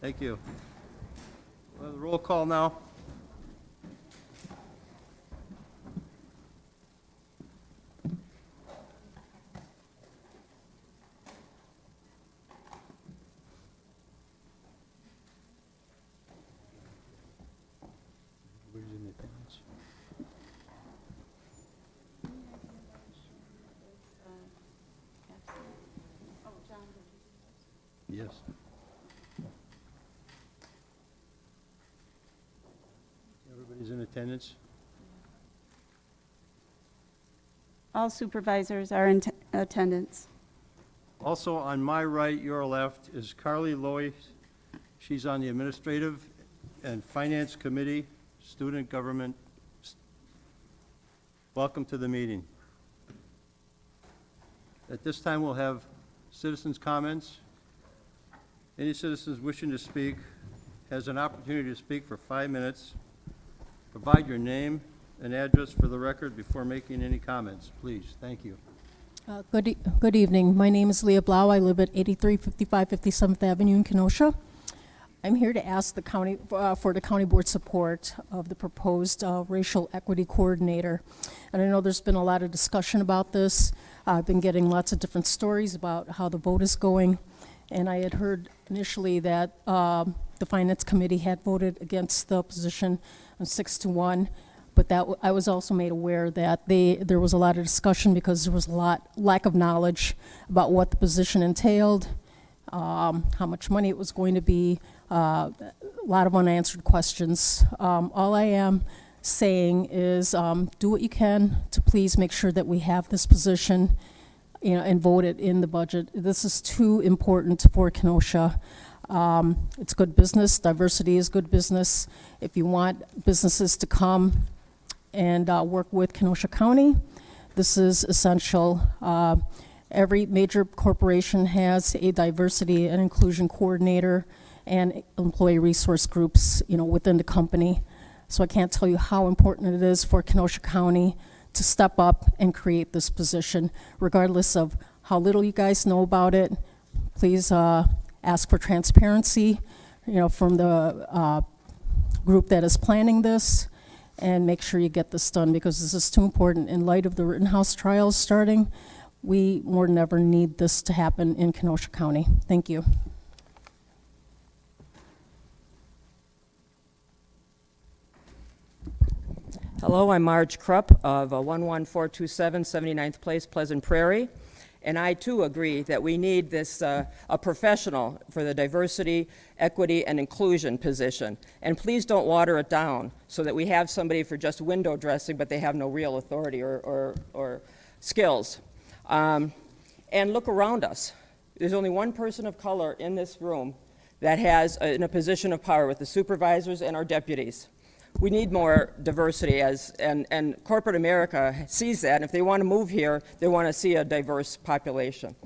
Thank you. We'll have the roll call now. Everybody's in attendance. Yes. Everybody's in attendance? All supervisors are in attendance. Also, on my right, your left, is Carly Loy. She's on the Administrative and Finance Committee, Student Government. Welcome to the meeting. At this time, we'll have citizens' comments. Any citizens wishing to speak has an opportunity to speak for 5 minutes. Provide your name and address for the record before making any comments, please. Thank you. Good evening. My name is Leah Blau. I live at 8355 57th Avenue in Kenosha. I'm here to ask the county for the county board support of the proposed racial equity coordinator. And I know there's been a lot of discussion about this. I've been getting lots of different stories about how the vote is going. And I had heard initially that the finance committee had voted against the position on 6-1. But that I was also made aware that there was a lot of discussion because there was lack of knowledge about what the position entailed, how much money it was going to be, a lot of unanswered questions. All I am saying is do what you can to please make sure that we have this position, and vote it in the budget. This is too important for Kenosha. It's good business. Diversity is good business. If you want businesses to come and work with Kenosha County, this is essential. Every major corporation has a diversity and inclusion coordinator and employee resource groups, within the company. So I can't tell you how important it is for Kenosha County to step up and create this position, regardless of how little you guys know about it. Please ask for transparency, from the group that is planning this, and make sure you get this done because this is too important. In light of the Rittenhouse trials starting, we more than ever need this to happen in Kenosha County. Thank you. Hello, I'm Marge Krupp of 11427 79th Place, Pleasant Prairie. And I too agree that we need this a professional for the diversity, equity, and inclusion position. And please don't water it down so that we have somebody for just window dressing, but they have no real authority or skills. And look around us. There's only one person of color in this room that has in a position of power with the supervisors and our deputies. We need more diversity and corporate America sees that, and if they want to move here, they want to see a diverse population.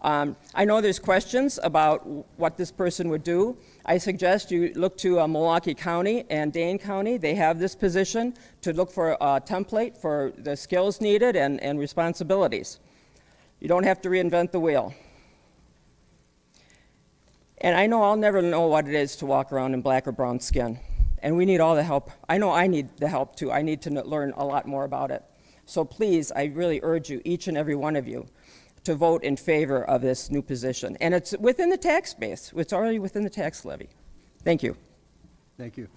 I know there's questions about what this person would do. I suggest you look to Milwaukee County and Dane County. They have this position to look for a template for the skills needed and responsibilities. You don't have to reinvent the wheel. And I know I'll never know what it is to walk around in black or brown skin. And we need all the help. I know I need the help too. I need to learn a lot more about it. So please, I really urge you, each and every one of you, to vote in favor of this new position. And it's within the tax base. It's already within the tax levy. Thank you. Thank you.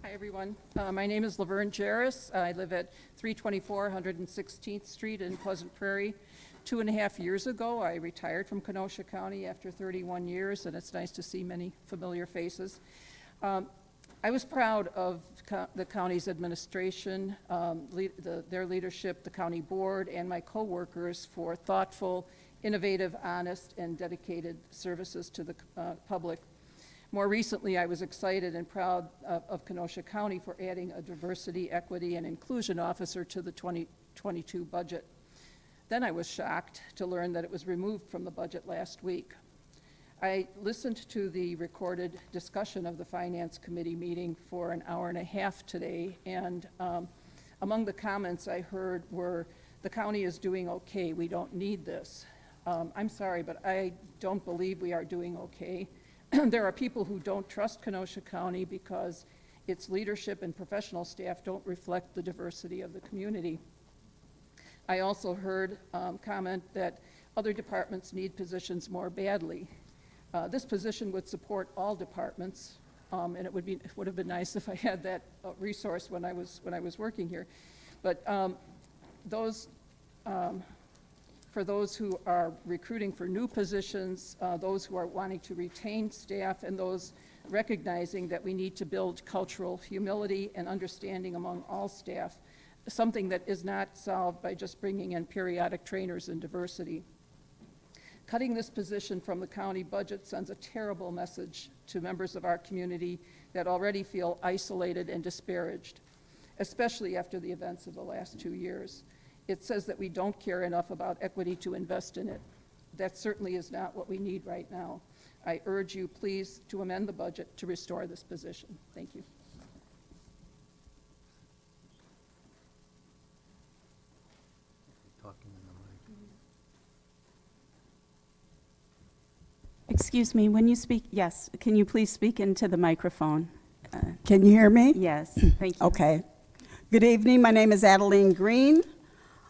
Hi, everyone. My name is Laverne Jarris. I live at 324 116th Street in Pleasant Prairie. 2.5 years ago, I retired from Kenosha County after 31 years, and it's nice to see many familiar faces. I was proud of the county's administration, their leadership, the county board, and my coworkers for thoughtful, innovative, honest, and dedicated services to the public. More recently, I was excited and proud of Kenosha County for adding a diversity, equity, and inclusion officer to the 2022 budget. Then I was shocked to learn that it was removed from the budget last week. I listened to the recorded discussion of the Finance Committee meeting for an hour and a half today, and among the comments I heard were, the county is doing okay, we don't need this. I'm sorry, but I don't believe we are doing okay. There are people who don't trust Kenosha County because its leadership and professional staff don't reflect the diversity of the community. I also heard comment that other departments need positions more badly. This position would support all departments, and it would have been nice if I had that resource when I was working here. But for those who are recruiting for new positions, those who are wanting to retain staff, and those recognizing that we need to build cultural humility and understanding among all staff, something that is not solved by just bringing in periodic trainers in diversity. Cutting this position from the county budget sends a terrible message to members of our community that already feel isolated and disparaged, especially after the events of the last 2 years. It says that we don't care enough about equity to invest in it. That certainly is not what we need right now. I urge you, please, to amend the budget to restore this position. Thank you. Excuse me, when you speak, yes, can you please speak into the microphone? Can you hear me? Yes, thank you. Okay. Good evening. My name is Adeline Greene.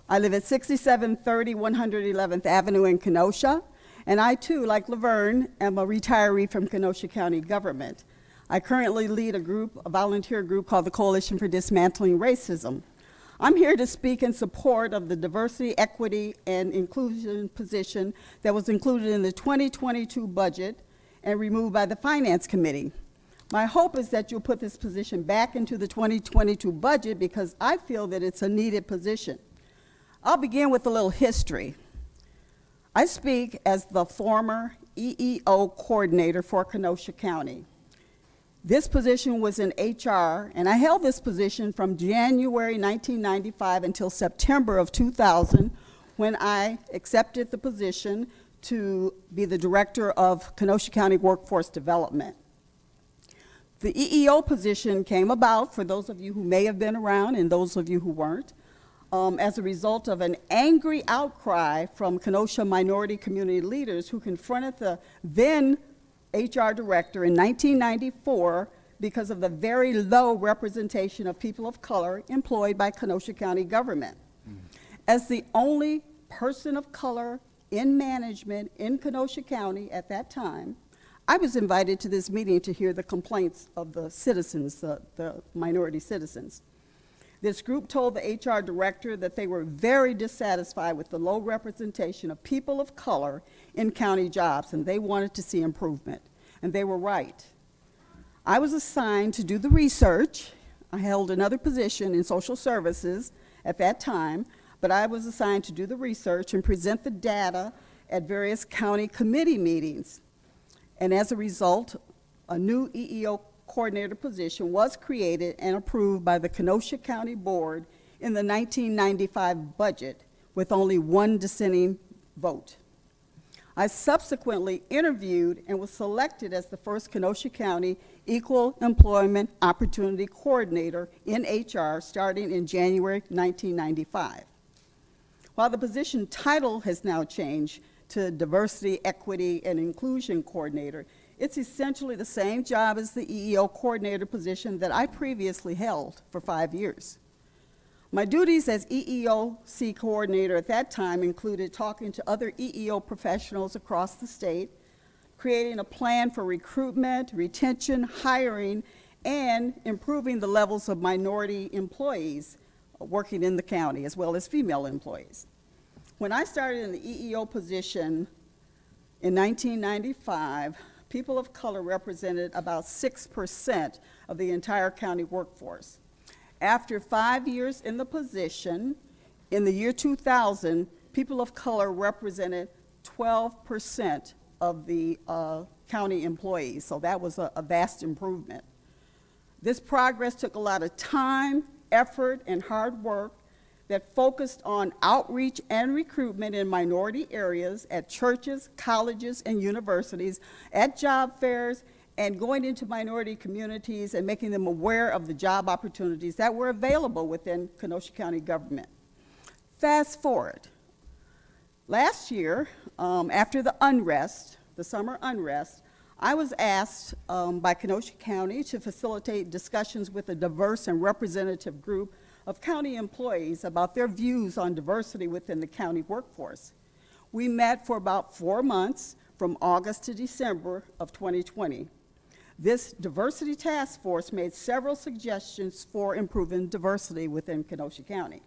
I live at 6730 111th Avenue in Kenosha, and I too, like Laverne, am a retiree from Kenosha County government. I currently lead a volunteer group called the Coalition for Dismantling Racism. I'm here to speak in support of the diversity, equity, and inclusion position that was included in the 2022 budget and removed by the Finance Committee. My hope is that you'll put this position back into the 2022 budget because I feel that it's a needed position. I'll begin with a little history. I speak as the former EEO coordinator for Kenosha County. This position was in HR, and I held this position from January 1995 until September of 2000, when I accepted the position to be the director of Kenosha County Workforce Development. The EEO position came about, for those of you who may have been around and those of you who weren't, as a result of an angry outcry from Kenosha minority community leaders who confronted the then HR director in 1994 because of the very low representation of people of color employed by Kenosha County government. As the only person of color in management in Kenosha County at that time, I was invited to this meeting to hear the complaints of the citizens, the minority citizens. This group told the HR director that they were very dissatisfied with the low representation of people of color in county jobs, and they wanted to see improvement, and they were right. I was assigned to do the research. I held another position in social services at that time, but I was assigned to do the research and present the data at various county committee meetings. And as a result, a new EEO coordinator position was created and approved by the Kenosha County Board in the 1995 budget with only one dissenting vote. I subsequently interviewed and was selected as the first Kenosha County Equal Employment Opportunity Coordinator in HR starting in January 1995. While the position title has now changed to Diversity, Equity, and Inclusion Coordinator, it's essentially the same job as the EEO coordinator position that I previously held for 5 years. My duties as EEOC coordinator at that time included talking to other EEO professionals across the state, creating a plan for recruitment, retention, hiring, and improving the levels of minority employees working in the county, as well as female employees. When I started in the EEO position in 1995, people of color represented about 6% of the entire county workforce. After 5 years in the position, in the year 2000, people of color represented 12% of the county employees, so that was a vast improvement. This progress took a lot of time, effort, and hard work that focused on outreach and recruitment in minority areas at churches, colleges, and universities, at job fairs, and going into minority communities and making them aware of the job opportunities that were available within Kenosha County government. Fast forward. Last year, after the unrest, the summer unrest, I was asked by Kenosha County to facilitate discussions with a diverse and representative group of county employees about their views on diversity within the county workforce. We met for about 4 months, from August to December of 2020. This diversity task force made several suggestions for improving diversity within Kenosha County.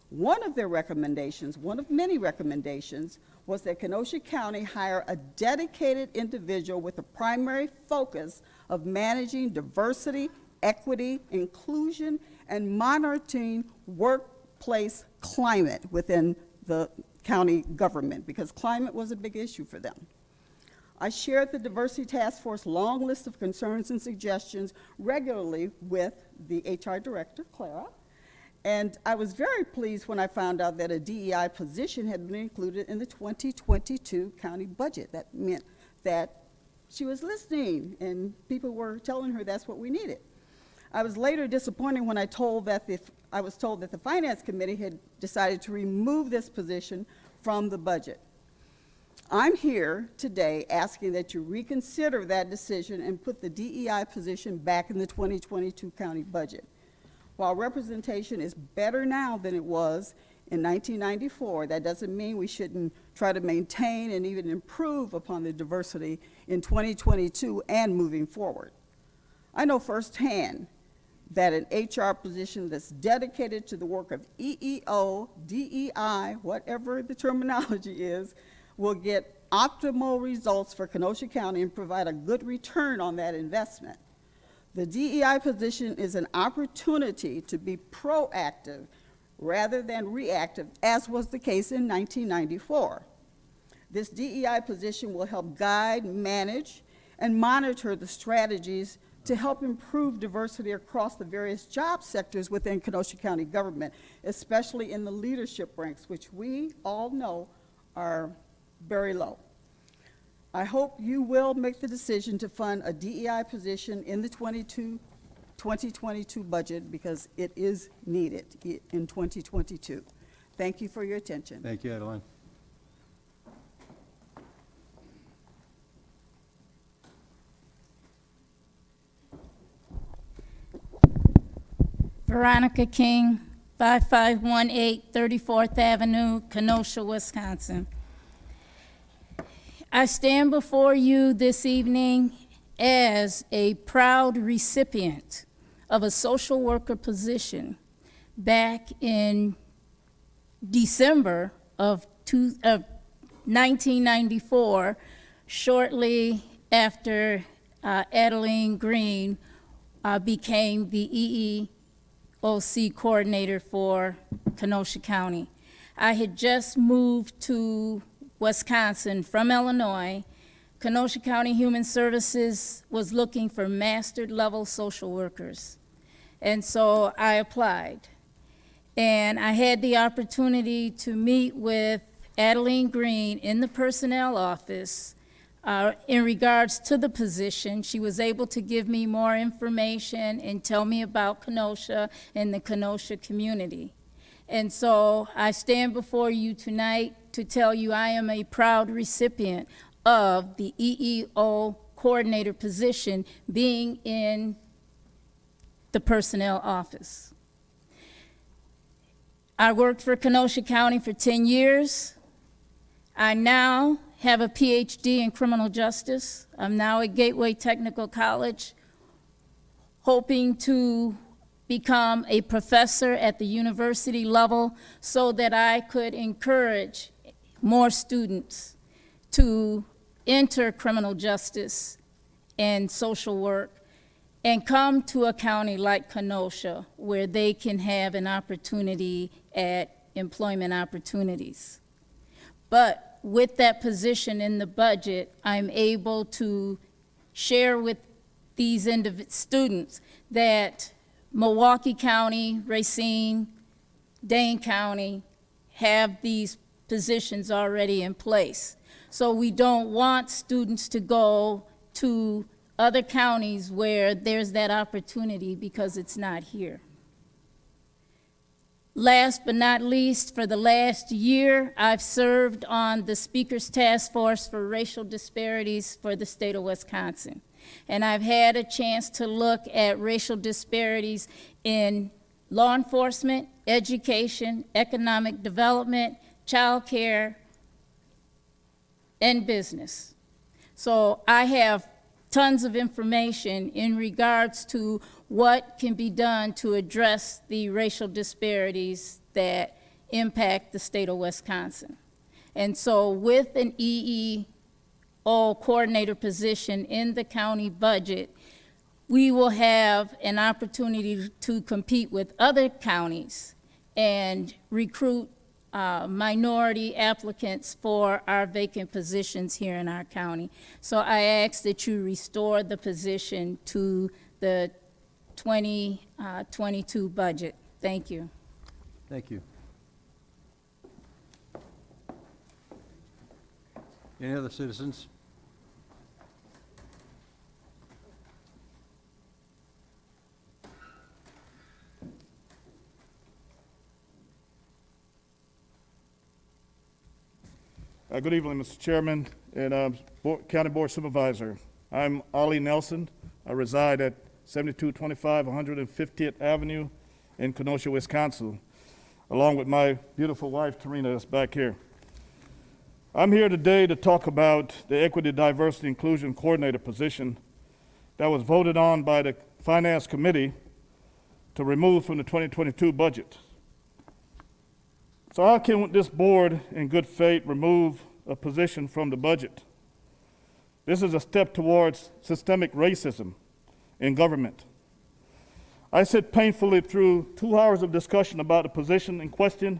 One of their recommendations, one of many recommendations, was that Kenosha County hire a dedicated individual with the primary focus of managing diversity, equity, inclusion, and monitoring workplace climate within the county government, because climate was a big issue for them. I shared the Diversity Task Force long list of concerns and suggestions regularly with the HR Director, Clara, and I was very pleased when I found out that a DEI position had been included in the 2022 county budget. That meant that she was listening and people were telling her that's what we needed. I was later disappointed when I was told that the Finance Committee had decided to remove this position from the budget. I'm here today asking that you reconsider that decision and put the DEI position back in the 2022 county budget. While representation is better now than it was in 1994, that doesn't mean we shouldn't try to maintain and even improve upon the diversity in 2022 and moving forward. I know firsthand that an HR position that's dedicated to the work of EEO, DEI, whatever the terminology is, will get optimal results for Kenosha County and provide a good return on that investment. The DEI position is an opportunity to be proactive rather than reactive, as was the case in 1994. This DEI position will help guide, manage, and monitor the strategies to help improve diversity across the various job sectors within Kenosha County government, especially in the leadership ranks, which we all know are very low. I hope you will make the decision to fund a DEI position in the 2022 budget, because it is needed in 2022. Thank you for your attention. Thank you, Adeline. Veronica King, 5518 34th Avenue, Kenosha, Wisconsin. I stand before you this evening as a proud recipient of a social worker position back in December of 1994, shortly after Adeline Greene became the EEOC coordinator for Kenosha County. I had just moved to Wisconsin from Illinois. Kenosha County Human Services was looking for mastered level social workers. And so I applied. And I had the opportunity to meet with Adeline Greene in the personnel office in regards to the position. She was able to give me more information and tell me about Kenosha and the Kenosha community. And so I stand before you tonight to tell you I am a proud recipient of the EEO coordinator position being in the personnel office. I worked for Kenosha County for 10 years. I now have a PhD in criminal justice. I'm now at Gateway Technical College, hoping to become a professor at the university level so that I could encourage more students to enter criminal justice and social work and come to a county like Kenosha where they can have an opportunity at employment opportunities. But with that position in the budget, I'm able to share with these students that Milwaukee County, Racine, Dane County have these positions already in place. So we don't want students to go to other counties where there's that opportunity because it's not here. Last but not least, for the last year, I've served on the Speaker's Task Force for Racial Disparities for the state of Wisconsin. And I've had a chance to look at racial disparities in law enforcement, education, economic development, childcare, and business. So I have tons of information in regards to what can be done to address the racial disparities that impact the state of Wisconsin. And so with an EEO coordinator position in the county budget, we will have an opportunity to compete with other counties and recruit minority applicants for our vacant positions here in our county. So I ask that you restore the position to the 2022 budget. Thank you. Thank you. Any other citizens? Good evening, Mr. Chairman and County Board Supervisor. I'm Ollie Nelson. I reside at 7225 150th Avenue in Kenosha, Wisconsin, along with my beautiful wife, Tarina, that's back here. I'm here today to talk about the Equity, Diversity, Inclusion Coordinator position that was voted on by the Finance Committee to remove from the 2022 budget. So how can this board, in good faith, remove a position from the budget? This is a step towards systemic racism in government. I sit painfully through 2 hours of discussion about the position in question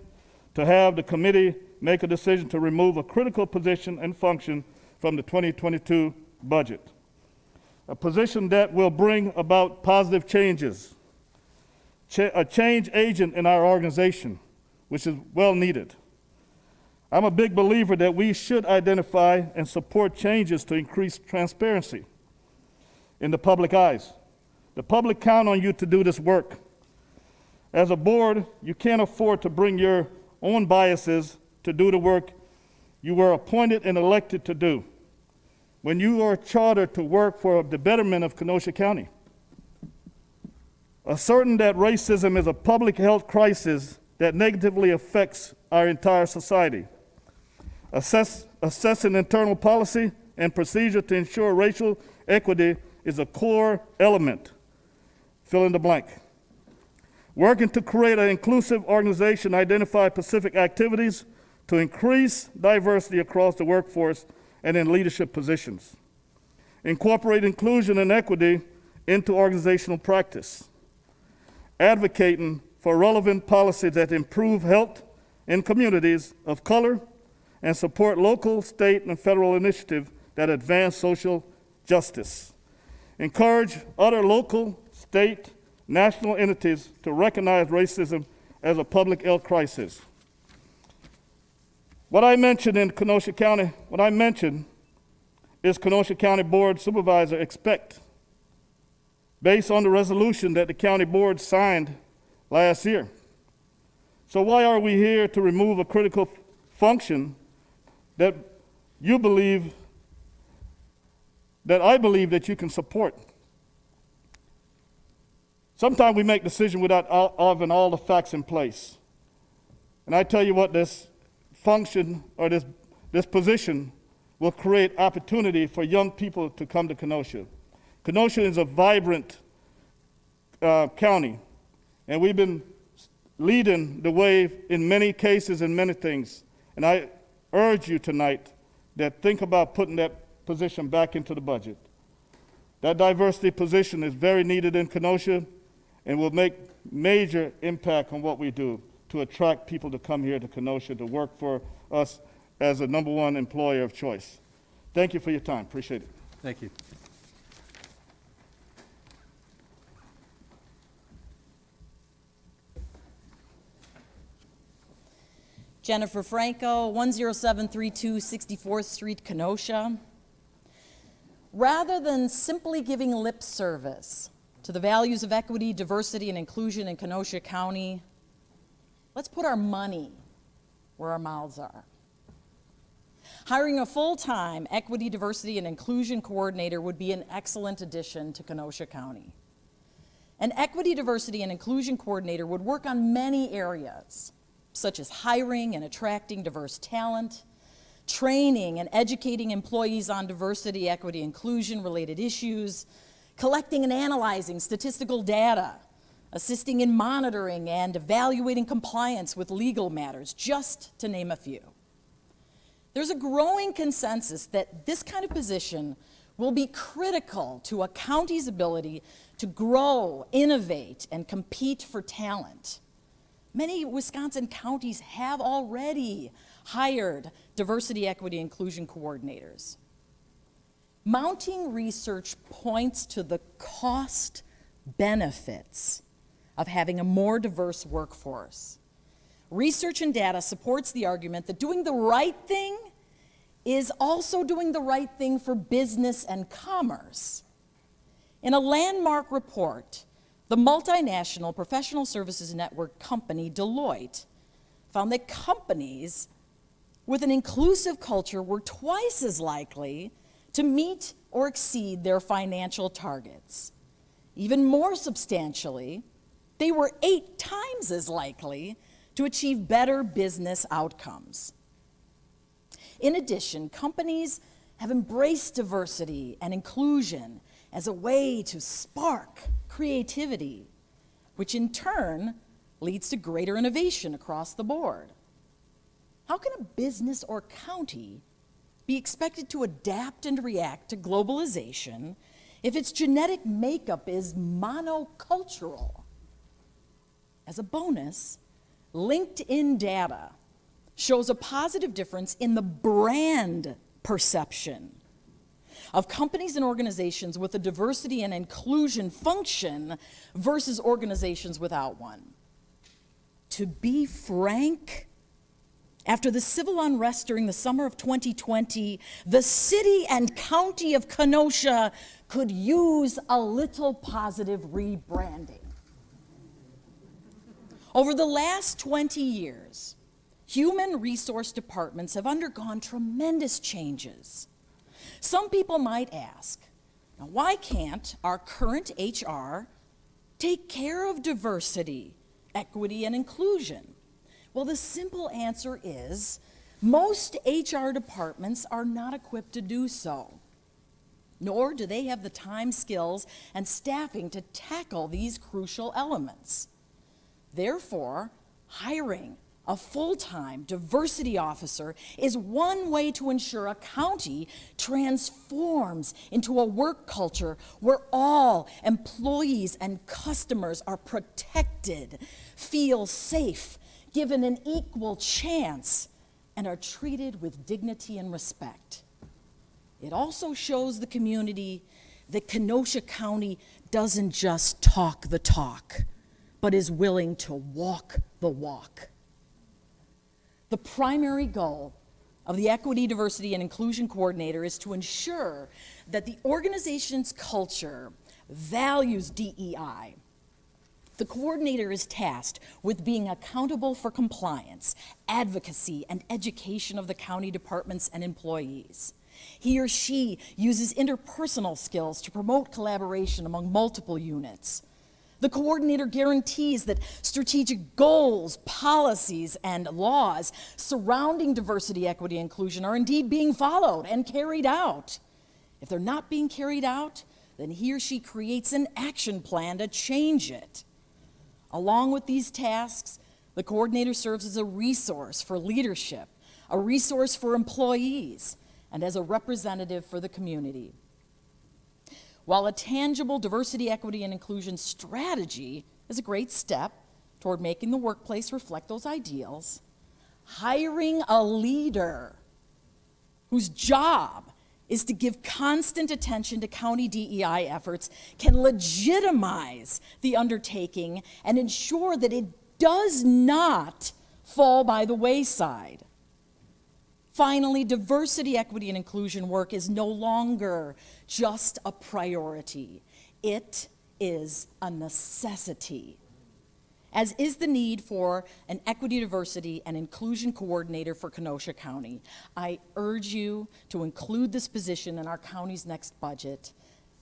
to have the committee make a decision to remove a critical position and function from the 2022 budget. A position that will bring about positive changes, a change agent in our organization, which is well needed. I'm a big believer that we should identify and support changes to increase transparency in the public eyes. The public count on you to do this work. As a board, you can't afford to bring your own biases to do the work you were appointed and elected to do when you are chartered to work for the betterment of Kenosha County. Asserting that racism is a public health crisis that negatively affects our entire society. Assessing internal policy and procedure to ensure racial equity is a core element. Fill in the blank. Working to create an inclusive organization, identify specific activities to increase diversity across the workforce and in leadership positions. Incorporate inclusion and equity into organizational practice. Advocating for relevant policies that improve health in communities of color and support local, state, and federal initiatives that advance social justice. Encourage other local, state, national entities to recognize racism as a public health crisis. What I mentioned in Kenosha County, is Kenosha County Board Supervisor expect, based on the resolution that the county board signed last year. So why are we here to remove a critical function that you believe, that I believe that you can support? Sometimes we make decisions without having all the facts in place. And I tell you what, this function or this position will create opportunity for young people to come to Kenosha. Kenosha is a vibrant county, and we've been leading the way in many cases and many things. And I urge you tonight that think about putting that position back into the budget. That diversity position is very needed in Kenosha and will make major impact on what we do to attract people to come here to Kenosha to work for us as a #1 employer of choice. Thank you for your time. Appreciate it. Thank you. Jennifer Franco, 10732 64th Street, Kenosha. Rather than simply giving lip service to the values of equity, diversity, and inclusion in Kenosha County, Let's put our money where our mouths are. Hiring a full-time equity, diversity, and inclusion coordinator would be an excellent addition to Kenosha County. An equity, diversity, and inclusion coordinator would work on many areas, such as hiring and attracting diverse talent, training and educating employees on diversity, equity, inclusion related issues, collecting and analyzing statistical data, assisting in monitoring and evaluating compliance with legal matters, just to name a few. There's a growing consensus that this kind of position will be critical to a county's ability to grow, innovate, and compete for talent. Many Wisconsin counties have already hired diversity, equity, inclusion coordinators. Mounting research points to the cost benefits of having a more diverse workforce. Research and data supports the argument that doing the right thing is also doing the right thing for business and commerce. In a landmark report, the multinational professional services network company Deloitte found that companies with an inclusive culture were twice as likely to meet or exceed their financial targets. Even more substantially, they were 8 times as likely to achieve better business outcomes. In addition, companies have embraced diversity and inclusion as a way to spark creativity, which in turn leads to greater innovation across the board. How can a business or county be expected to adapt and react to globalization if its genetic makeup is monocultural? As a bonus, LinkedIn data shows a positive difference in the brand perception of companies and organizations with a diversity and inclusion function versus organizations without one. To be frank, after the civil unrest during the summer of 2020, the city and county of Kenosha could use a little positive rebranding. Over the last 20 years, human resource departments have undergone tremendous changes. Some people might ask, now why can't our current HR take care of diversity, equity, and inclusion? Well, the simple answer is most HR departments are not equipped to do so, nor do they have the time, skills, and staffing to tackle these crucial elements. Therefore, hiring a full-time diversity officer is one way to ensure a county transforms into a work culture where all employees and customers are protected, feel safe, given an equal chance, and are treated with dignity and respect. It also shows the community that Kenosha County doesn't just talk the talk, but is willing to walk the walk. The primary goal of the Equity, Diversity, and Inclusion Coordinator is to ensure that the organization's culture values DEI. The coordinator is tasked with being accountable for compliance, advocacy, and education of the county departments and employees. He or she uses interpersonal skills to promote collaboration among multiple units. The coordinator guarantees that strategic goals, policies, and laws surrounding diversity, equity, and inclusion are indeed being followed and carried out. If they're not being carried out, then he or she creates an action plan to change it. Along with these tasks, the coordinator serves as a resource for leadership, a resource for employees, and as a representative for the community. While a tangible diversity, equity, and inclusion strategy is a great step toward making the workplace reflect those ideals, hiring a leader whose job is to give constant attention to county DEI efforts can legitimize the undertaking and ensure that it does not fall by the wayside. Finally, diversity, equity, and inclusion work is no longer just a priority. It is a necessity. as is the need for an equity, diversity, and inclusion coordinator for Kenosha County. I urge you to include this position in our county's next budget.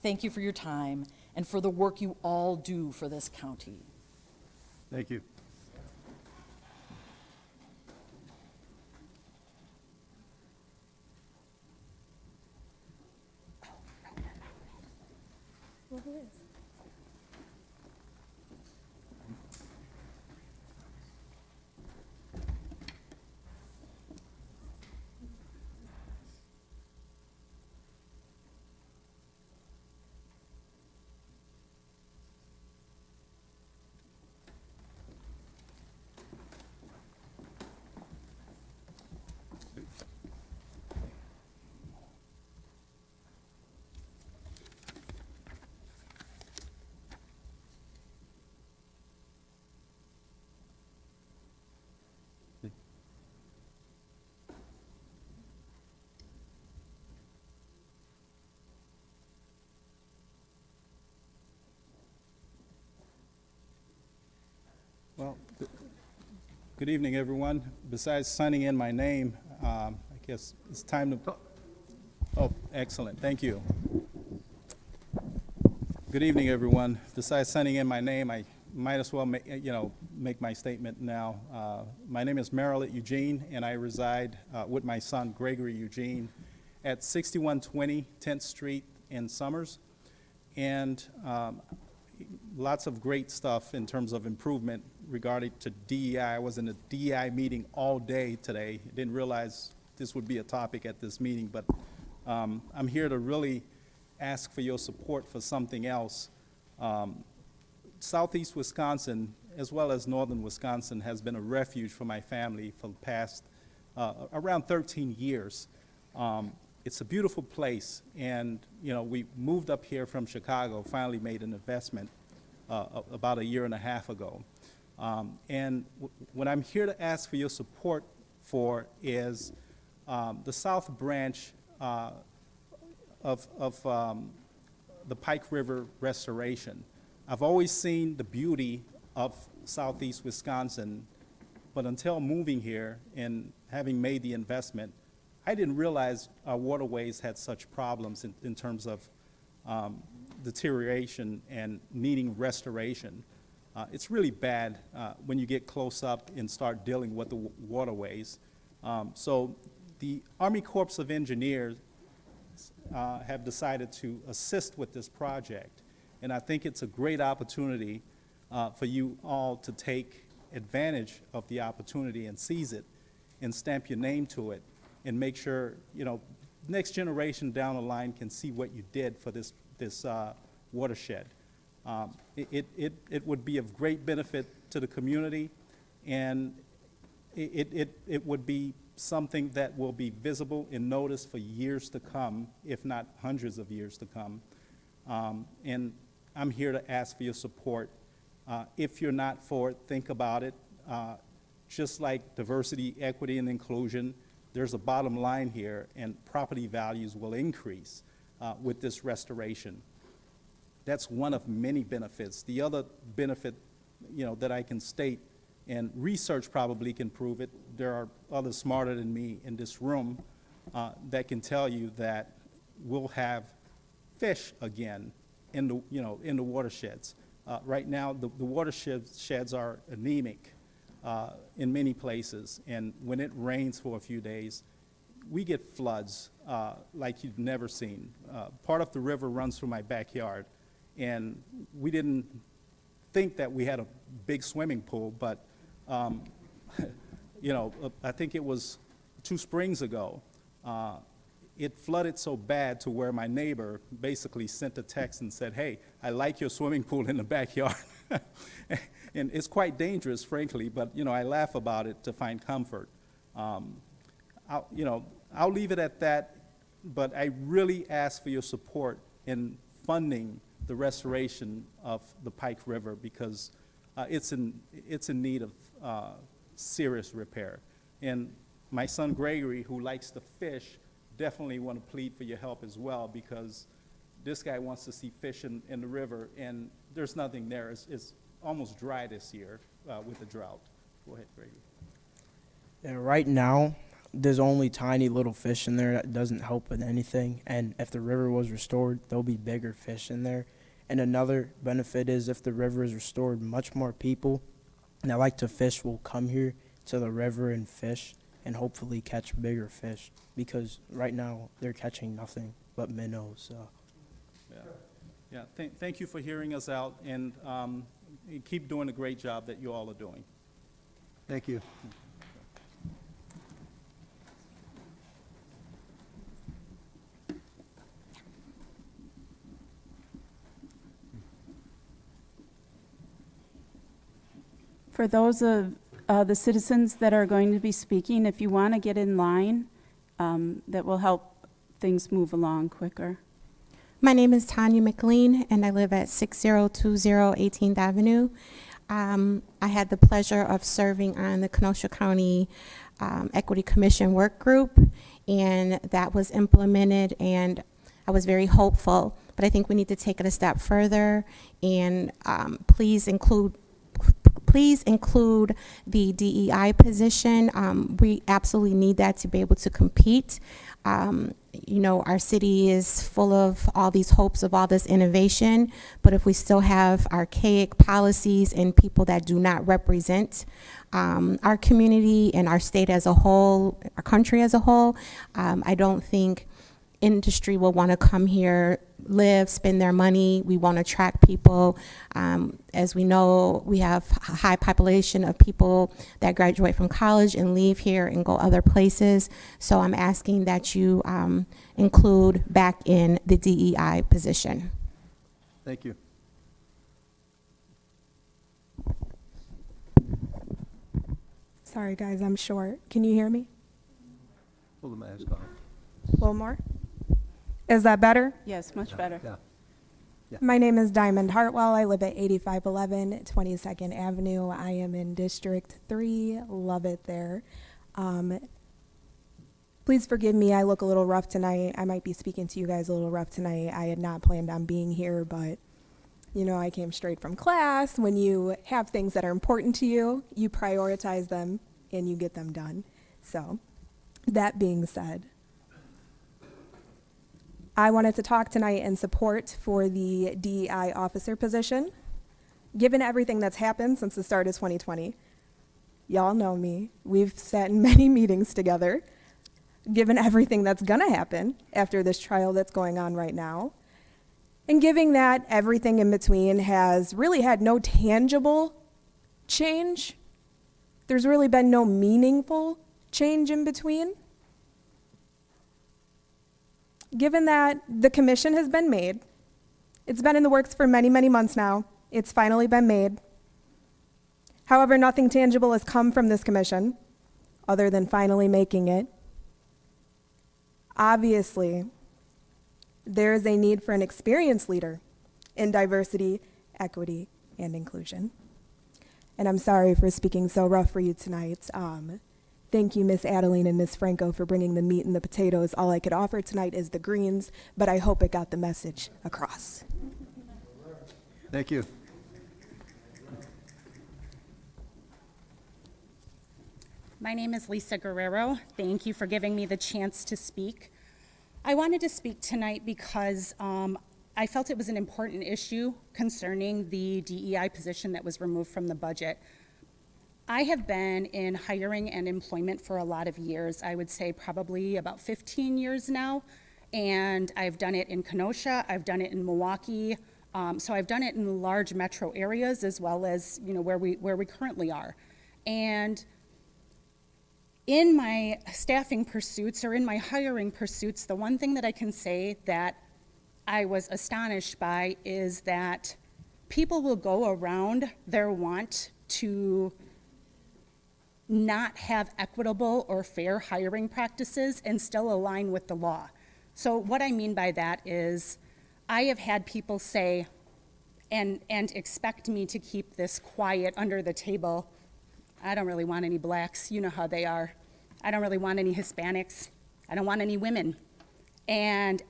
Thank you for your time and for the work you all do for this county. Thank you. Well, good evening, everyone. Besides signing in my name, I guess it's time to... Oh, excellent. Thank you. Good evening, everyone. Besides signing in my name, I might as well make my statement now. My name is Merritt Eugene, and I reside with my son, Gregory Eugene, at 6120 10th Street in Summers. And lots of great stuff in terms of improvement regarding to DEI. I was in a DEI meeting all day today. Didn't realize this would be a topic at this meeting, but I'm here to really ask for your support for something else. Southeast Wisconsin, as well as northern Wisconsin, has been a refuge for my family for the past around 13 years. It's a beautiful place, and we moved up here from Chicago, finally made an investment about a year and a half ago. And what I'm here to ask for your support for is the South Branch of the Pike River restoration. I've always seen the beauty of Southeast Wisconsin, but until moving here and having made the investment, I didn't realize our waterways had such problems in terms of deterioration and needing restoration. It's really bad when you get close up and start dealing with the waterways. So the Army Corps of Engineers have decided to assist with this project. And I think it's a great opportunity for you all to take advantage of the opportunity and seize it and stamp your name to it and make sure, next generation down the line can see what you did for this watershed. It would be of great benefit to the community, and it would be something that will be visible and noticed for years to come, if not hundreds of years to come. And I'm here to ask for your support. If you're not for it, think about it. Just like diversity, equity, and inclusion, there's a bottom line here, and property values will increase with this restoration. That's one of many benefits. The other benefit, that I can state, and research probably can prove it, there are others smarter than me in this room that can tell you that we'll have fish again in the watersheds. Right now, the watersheds are anemic in many places, and when it rains for a few days, we get floods like you've never seen. Part of the river runs through my backyard, and we didn't think that we had a big swimming pool, but I think it was 2 springs ago, it flooded so bad to where my neighbor basically sent a text and said, "Hey, I like your swimming pool in the backyard." And it's quite dangerous, frankly, but I laugh about it to find comfort. I'll leave it at that, but I really ask for your support in funding the restoration of the Pike River, because it's in need of serious repair. And my son Gregory, who likes to fish, definitely want to plead for your help as well, because this guy wants to see fish in the river, and there's nothing there. It's almost dry this year with the drought. Go ahead, Grady. Yeah, right now, there's only tiny little fish in there that doesn't help with anything. And if the river was restored, there'll be bigger fish in there. And another benefit is if the river is restored, much more people that like to fish will come here to the river and fish and hopefully catch bigger fish, because right now they're catching nothing but minnows. Yeah, thank you for hearing us out, and keep doing the great job that you all are doing. Thank you. For those of the citizens that are going to be speaking, if you want to get in line, that will help things move along quicker. My name is Tanya McLean, and I live at 6020 18th Avenue. I had the pleasure of serving on the Kenosha County Equity Commission Work Group, and that was implemented, and I was very hopeful. But I think we need to take it a step further, and please include the DEI position. We absolutely need that to be able to compete. You know, our city is full of all these hopes of all this innovation, but if we still have archaic policies and people that do not represent our community and our state as a whole, our country as a whole, I don't think industry will want to come here, live, spend their money. We won't attract people. As we know, we have a high population of people that graduate from college and leave here and go other places. So I'm asking that you include back in the DEI position. Thank you. Sorry guys, I'm short. Can you hear me? Pull the mask off. A little more? Is that better? Yes, much better. Yeah. Yeah. My name is Diamond Hartwell. I live at 8511 22nd Avenue. I am in District 3. Love it there. Please forgive me. I look a little rough tonight. I might be speaking to you guys a little rough tonight. I had not planned on being here, but you know, I came straight from class. When you have things that are important to you, you prioritize them and you get them done. So that being said, I wanted to talk tonight in support for the DEI officer position. Given everything that's happened since the start of 2020, y'all know me, we've sat in many meetings together. Given everything that's gonna happen after this trial that's going on right now, and given that everything in between has really had no tangible change, there's really been no meaningful change in between. Given that the commission has been made, it's been in the works for many, many months now, it's finally been made. However, nothing tangible has come from this commission other than finally making it. Obviously, there is a need for an experienced leader in diversity, equity, and inclusion. And I'm sorry for speaking so rough for you tonight. Thank you, Miss Adeline and Miss Franco, for bringing the meat and the potatoes. All I could offer tonight is the greens, but I hope it got the message across. Thank you. My name is Lisa Guerrero. Thank you for giving me the chance to speak. I wanted to speak tonight because I felt it was an important issue concerning the DEI position that was removed from the budget. I have been in hiring and employment for a lot of years. I would say probably about 15 years now. And I've done it in Kenosha, I've done it in Milwaukee. So I've done it in large metro areas as well as, you know, where we currently are. And in my staffing pursuits or in my hiring pursuits, the one thing that I can say that I was astonished by is that people will go around their want to not have equitable or fair hiring practices and still align with the law. So what I mean by that is I have had people say and expect me to keep this quiet under the table. I don't really want any blacks, you know how they are. I don't really want any Hispanics. I don't want any women. And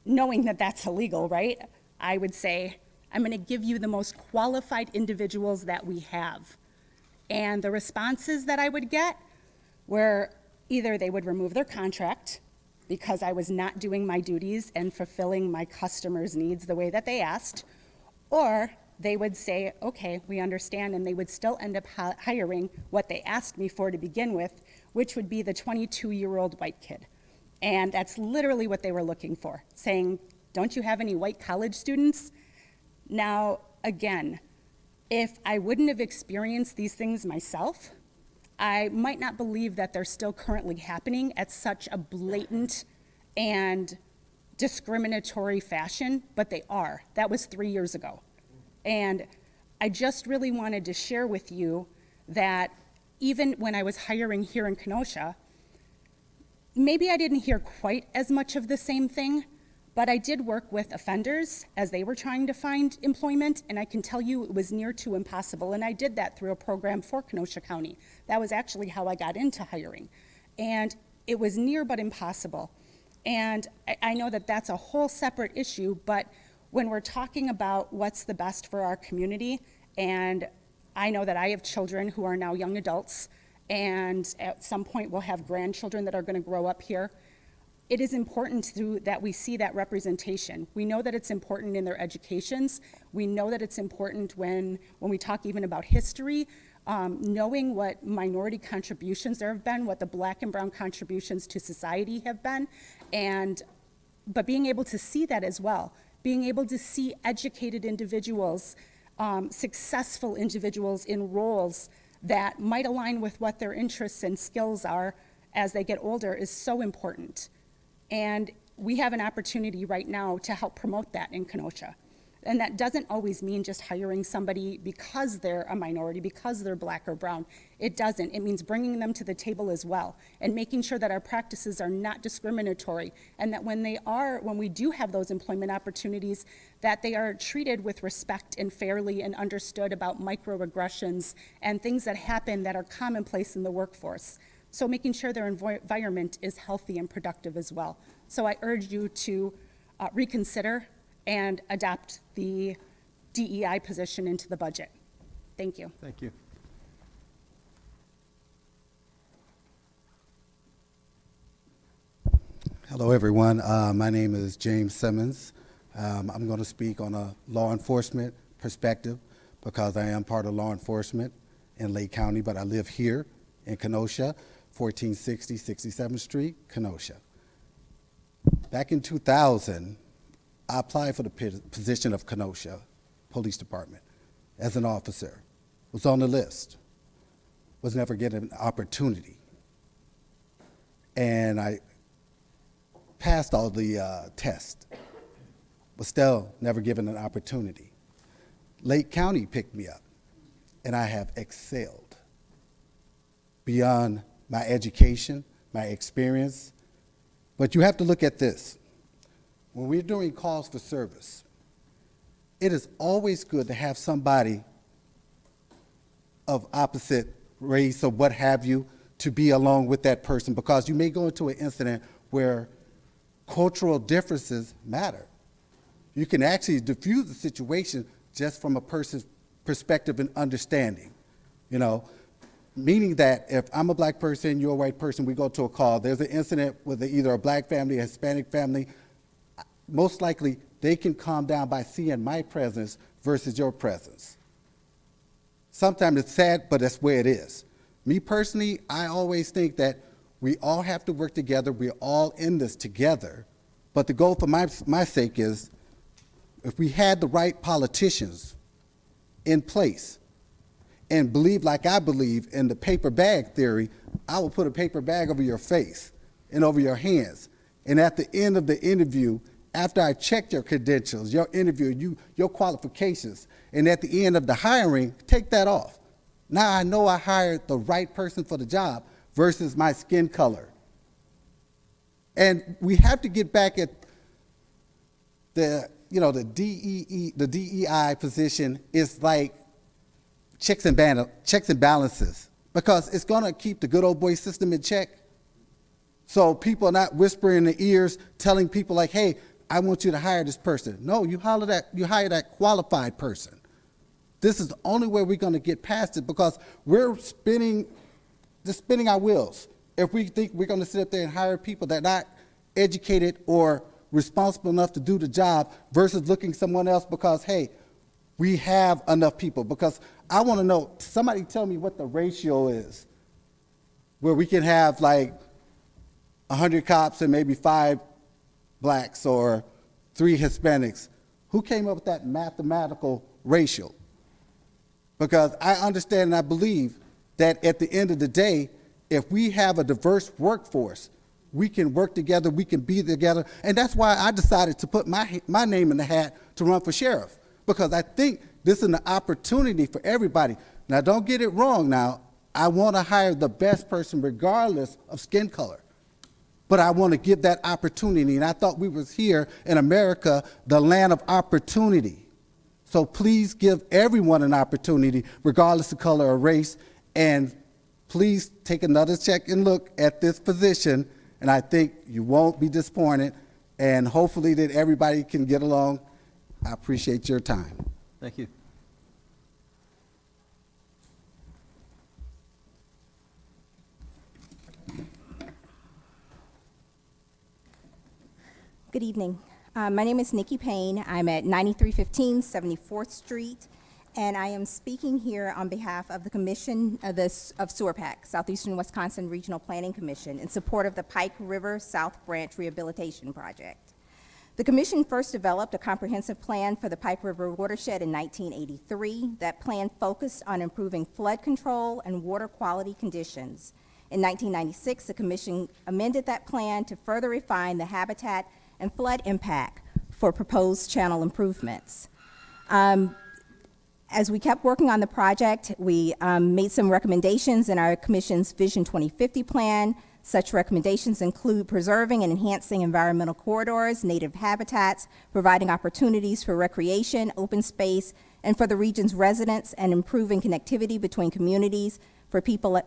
knowing that that's illegal, right? I would say, I'm going to give you the most qualified individuals that we have. And the responses that I would get were either they would remove their contract because I was not doing my duties and fulfilling my customers' needs the way that they asked, or they would say, okay, we understand, and they would still end up hiring what they asked me for to begin with, which would be the 22-year-old white kid. And that's literally what they were looking for, saying, don't you have any white college students? Now, again, if I wouldn't have experienced these things myself, I might not believe that they're still currently happening at such a blatant and discriminatory fashion, but they are. That was 3 years ago. And I just really wanted to share with you that even when I was hiring here in Kenosha, maybe I didn't hear quite as much of the same thing, but I did work with offenders as they were trying to find employment, and I can tell you it was near to impossible, and I did that through a program for Kenosha County. That was actually how I got into hiring, and it was near but impossible. And I know that that's a whole separate issue, but when we're talking about what's the best for our community, and I know that I have children who are now young adults, and at some point we'll have grandchildren that are going to grow up here, it is important that we see that representation. We know that it's important in their educations. We know that it's important when we talk even about history, knowing what minority contributions there have been, what the black and brown contributions to society have been, but being able to see that as well, being able to see educated individuals, successful individuals in roles that might align with what their interests and skills are as they get older is so important. And we have an opportunity right now to help promote that in Kenosha. And that doesn't always mean just hiring somebody because they're a minority, because they're black or brown. It doesn't. It means bringing them to the table as well and making sure that our practices are not discriminatory, and that when we do have those employment opportunities, that they are treated with respect and fairly and understood about microaggressions and things that happen that are commonplace in the workforce. So making sure their environment is healthy and productive as well. So I urge you to reconsider and adopt the DEI position into the budget. Thank you. Thank you. Hello, everyone. My name is James Simmons. I'm going to speak on a law enforcement perspective because I am part of law enforcement in Lake County, but I live here in Kenosha, 1460 67th Street, Kenosha. Back in 2000, I applied for the position of Kenosha Police Department as an officer. Was on the list, was never given an opportunity. And I passed all the tests, but still never given an opportunity. Lake County picked me up, and I have excelled beyond my education, my experience. But you have to look at this. When we're doing calls for service, it is always good to have somebody of opposite race or what have you to be along with that person, because you may go into an incident where cultural differences matter. You can actually diffuse the situation just from a person's perspective and understanding, meaning that if I'm a black person, you're a white person, we go to a call, there's an incident with either a black family, a Hispanic family, most likely they can calm down by seeing my presence versus your presence. Sometimes it's sad, but that's where it is. Me personally, I always think that we all have to work together, we're all in this together, but the goal for my sake is, if we had the right politicians in place and believe like I believe in the paper bag theory, I will put a paper bag over your face and over your hands. And at the end of the interview, after I checked your credentials, your interview, your qualifications, and at the end of the hiring, take that off. Now I know I hired the right person for the job versus my skin color. And we have to get back at the DEI position is like checks and balances, because it's going to keep the good old boy system in check. So people are not whispering in the ears, telling people like, hey, I want you to hire this person. No, you hire that qualified person. This is the only way we're going to get past it, because we're spinning our wheels if we think we're going to sit up there and hire people that are not educated or responsible enough to do the job versus looking someone else because, hey, we have enough people. Because I want to know, somebody tell me what the ratio is where we can have like 100 cops and maybe 5 blacks or 3 Hispanics. Who came up with that mathematical ratio? Because I understand and I believe that at the end of the day, if we have a diverse workforce, we can work together, we can be together. And that's why I decided to put my name in the hat to run for sheriff, because I think this is an opportunity for everybody. Now, don't get it wrong now. I want to hire the best person regardless of skin color. But I want to give that opportunity. And I thought we was here in America, the land of opportunity. So please give everyone an opportunity, regardless of color or race. And please take another check and look at this position. And I think you won't be disappointed. And hopefully that everybody can get along. I appreciate your time. Thank you. Good evening. My name is Nikki Payne. I'm at 9315 74th Street, and I am speaking here on behalf of the Commission of SEWRPAC, Southeastern Wisconsin Regional Planning Commission, in support of the Pike River South Branch Rehabilitation Project. The Commission first developed a comprehensive plan for the Pike River watershed in 1983. That plan focused on improving flood control and water quality conditions. In 1996, the Commission amended that plan to further refine the habitat and flood impact for proposed channel improvements. As we kept working on the project, we made some recommendations in our Commission's Vision 2050 plan. Such recommendations include preserving and enhancing environmental corridors, native habitats, providing opportunities for recreation, open space, and for the region's residents, and improving connectivity between communities for people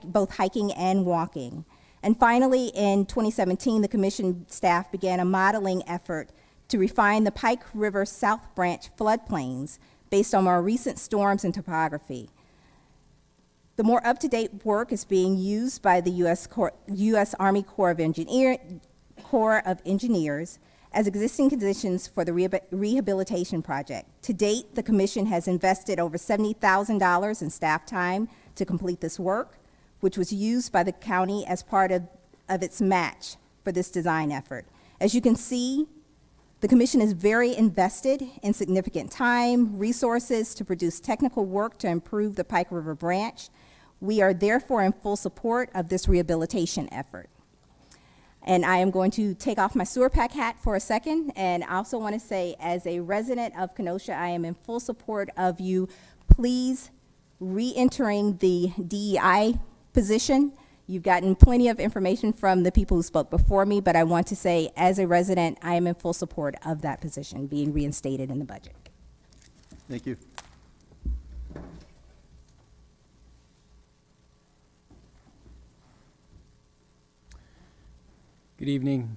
both hiking and walking. And finally, in 2017, the Commission staff began a modeling effort to refine the Pike River South Branch floodplains based on more recent storms and topography. The more up-to-date work is being used by the U.S. Army Corps of Engineers as existing conditions for the rehabilitation project. To date, the Commission has invested over $70,000 in staff time to complete this work, which was used by the county as part of its match for this design effort. As you can see, the Commission is very invested in significant time, resources to produce technical work to improve the Pike River branch. We are therefore in full support of this rehabilitation effort. And I am going to take off my SEWRPAC hat for a second, and I also want to say, as a resident of Kenosha, I am in full support of you please re-entering the DEI position. You've gotten plenty of information from the people who spoke before me, but I want to say, as a resident, I am in full support of that position being reinstated in the budget. Thank you. Good evening.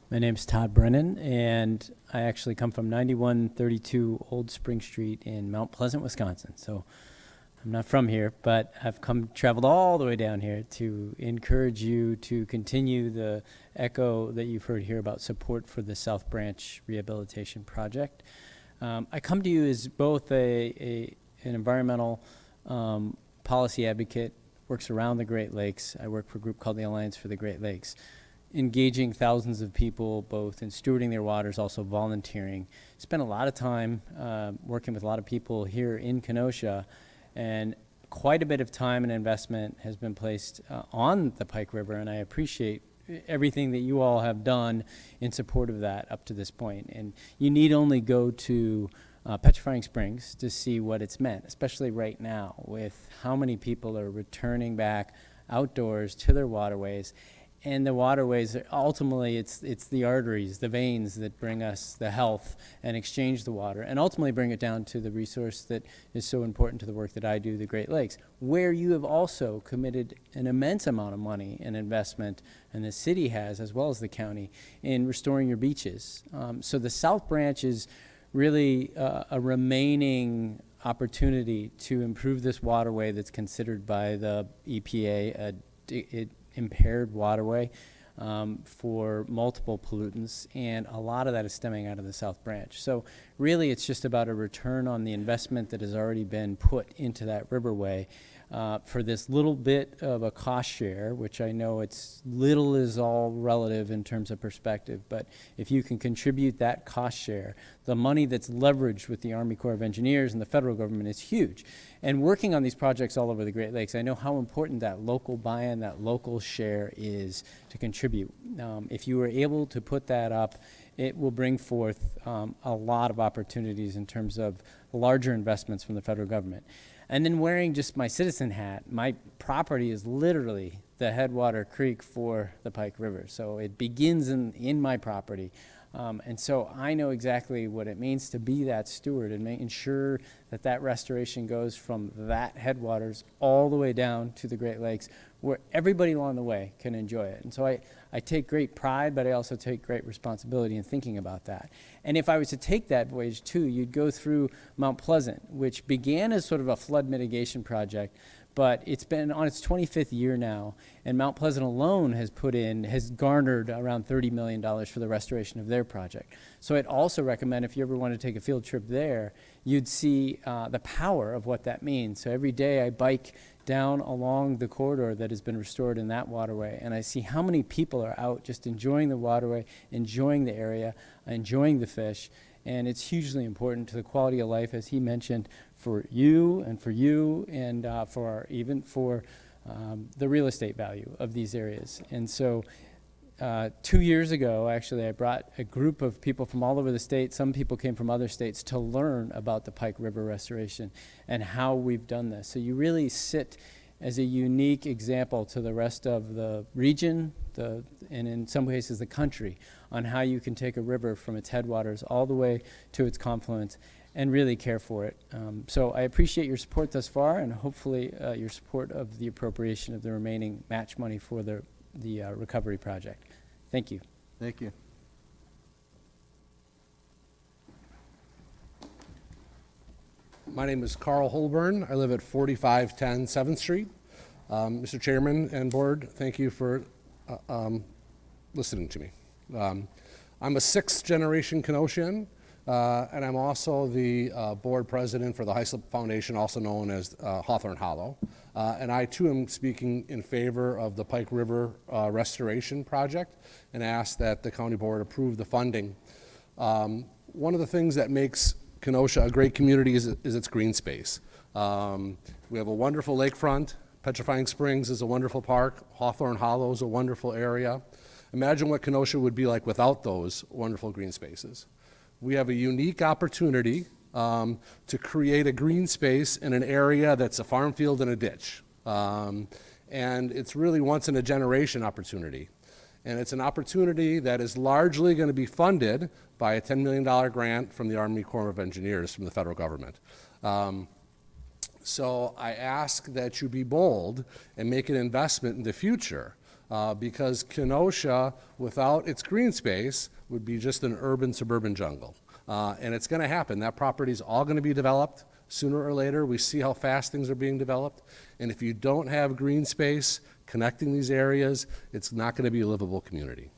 My name is Todd Brennan, and I actually come from 9132 Old Spring Street in Mount Pleasant, Wisconsin. So I'm not from here, but I've traveled all the way down here to encourage you to continue the echo that you've heard here about support for the South Branch Rehabilitation Project. I come to you as both an environmental policy advocate, works around the Great Lakes. I work for a group called the Alliance for the Great Lakes, engaging thousands of people both in stewarding their waters, also volunteering. Spent a lot of time working with a lot of people here in Kenosha, and quite a bit of time and investment has been placed on the Pike River, and I appreciate everything that you all have done in support of that up to this point. And you need only go to Petrifying Springs to see what it's meant, especially right now with how many people are returning back outdoors to their waterways. And the waterways, ultimately, it's the arteries, the veins that bring us the health and exchange the water, and ultimately bring it down to the resource that is so important to the work that I do, the Great Lakes, where you have also committed an immense amount of money and investment, and the city has, as well as the county, in restoring your beaches. So the South Branch is really a remaining opportunity to improve this waterway that's considered by the EPA impaired waterway for multiple pollutants, and a lot of that is stemming out of the South Branch. So really it's just about a return on the investment that has already been put into that riverway for this little bit of a cost share, which I know it's little is all relative in terms of perspective, but if you can contribute that cost share, the money that's leveraged with the Army Corps of Engineers and the federal government is huge. And working on these projects all over the Great Lakes, I know how important that local buy-in, that local share is to contribute. If you were able to put that up, it will bring forth a lot of opportunities in terms of larger investments from the federal government. And then wearing just my citizen hat, my property is literally the headwater creek for the Pike River. So it begins in my property. And so I know exactly what it means to be that steward and making sure that that restoration goes from that headwaters all the way down to the Great Lakes, where everybody along the way can enjoy it. And so I take great pride, but I also take great responsibility in thinking about that. And if I was to take that voyage too, you'd go through Mount Pleasant, which began as sort of a flood mitigation project, but it's been on its 25th year now, and Mount Pleasant alone has garnered around $30 million for the restoration of their project. So I'd also recommend, if you ever want to take a field trip there, you'd see the power of what that means. So every day I bike down along the corridor that has been restored in that waterway, and I see how many people are out just enjoying the waterway, enjoying the area, enjoying the fish, and it's hugely important to the quality of life, as he mentioned, for you, and even for the real estate value of these areas. And so 2 years ago, actually, I brought a group of people from all over the state. Some people came from other states to learn about the Pike River restoration and how we've done this. So you really sit as a unique example to the rest of the region, and in some cases the country, on how you can take a river from its headwaters all the way to its confluence and really care for it. So I appreciate your support thus far, and hopefully your support of the appropriation of the remaining match money for the recovery project. Thank you. Thank you. My name is Carl Holborn. I live at 4510 7th Street. Mr. Chairman and Board, thank you for listening to me. I'm a sixth-generation Kenosian, and I'm also the board president for the Hyslop Foundation, also known as Hawthorne Hollow. And I, too, am speaking in favor of the Pike River Restoration Project and ask that the county board approve the funding. One of the things that makes Kenosha a great community is its green space. We have a wonderful lakefront. Petrifying Springs is a wonderful park. Hawthorne Hollow is a wonderful area. Imagine what Kenosha would be like without those wonderful green spaces. We have a unique opportunity to create a green space in an area that's a farm field and a ditch. And it's really once in a generation opportunity. And it's an opportunity that is largely going to be funded by a $10 million grant from the Army Corps of Engineers from the federal government. So I ask that you be bold and make an investment in the future, because Kenosha, without its green space, would be just an urban suburban jungle. And it's going to happen. That property is all going to be developed sooner or later. We see how fast things are being developed. And if you don't have green space connecting these areas, it's not going to be a livable community.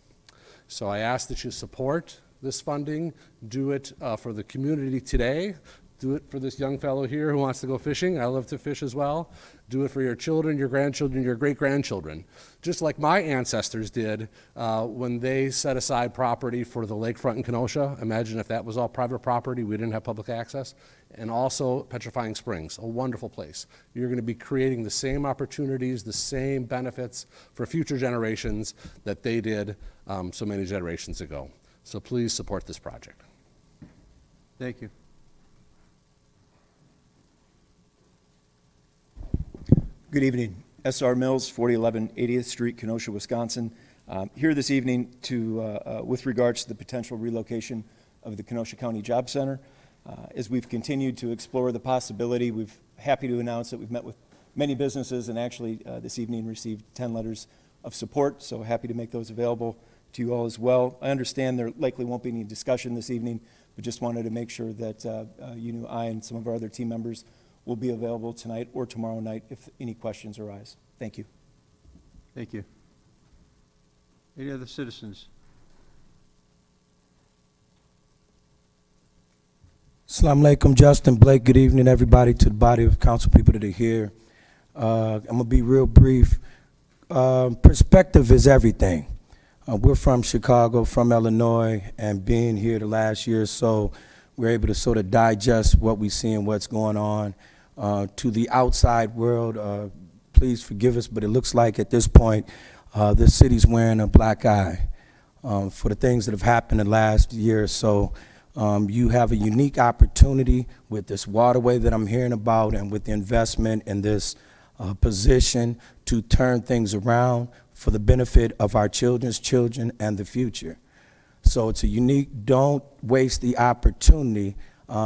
So I ask that you support this funding. Do it for the community today. Do it for this young fellow here who wants to go fishing. I love to fish as well. Do it for your children, your grandchildren, your great-grandchildren. Just like my ancestors did when they set aside property for the lakefront in Kenosha. Imagine if that was all private property, we didn't have public access. And also Petrifying Springs, a wonderful place. You're going to be creating the same opportunities, the same benefits for future generations that they did so many generations ago. So please support this project. Thank you. Good evening. S.R. Mills, 4011 80th Street, Kenosha, Wisconsin. Here this evening with regards to the potential relocation of the Kenosha County Job Center. As we've continued to explore the possibility, we're happy to announce that we've met with many businesses and actually this evening received 10 letters of support, so happy to make those available to you all as well. I understand there likely won't be any discussion this evening, but just wanted to make sure that you knew I and some of our other team members will be available tonight or tomorrow night if any questions arise. Thank you. Thank you. Any other citizens? Assalamu alaikum, Justin Blake. Good evening, everybody, to the body of council people that are here. I'm going to be real brief. Perspective is everything. We're from Chicago, from Illinois, and being here the last year or so, we're able to sort of digest what we see and what's going on. To the outside world, please forgive us, but it looks like at this point, this city's wearing a black eye for the things that have happened in the last year or so. You have a unique opportunity with this waterway that I'm hearing about and with the investment in this position to turn things around for the benefit of our children's children and the future. So it's a unique, don't waste the opportunity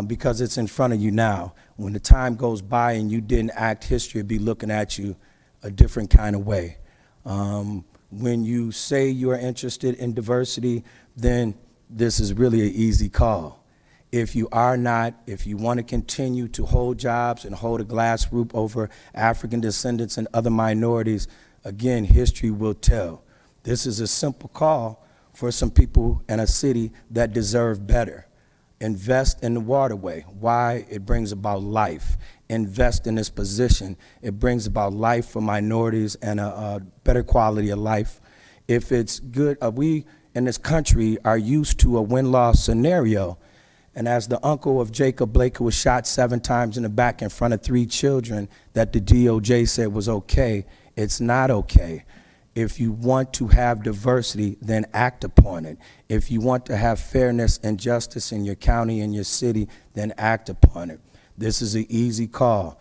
because it's in front of you now. When the time goes by and you didn't act, history will be looking at you a different kind of way. When you say you are interested in diversity, then this is really an easy call. If you are not, if you want to continue to hold jobs and hold a glass roof over African descendants and other minorities, again, history will tell. This is a simple call for some people in a city that deserve better. Invest in the waterway. Why? It brings about life. Invest in this position. It brings about life for minorities and a better quality of life. If it's good, we in this country are used to a win-loss scenario. And as the uncle of Jacob Blake, who was shot 7 times in the back in front of 3 children, that the DOJ said was okay, it's not okay. If you want to have diversity, then act upon it. If you want to have fairness and justice in your county and your city, then act upon it. This is an easy call.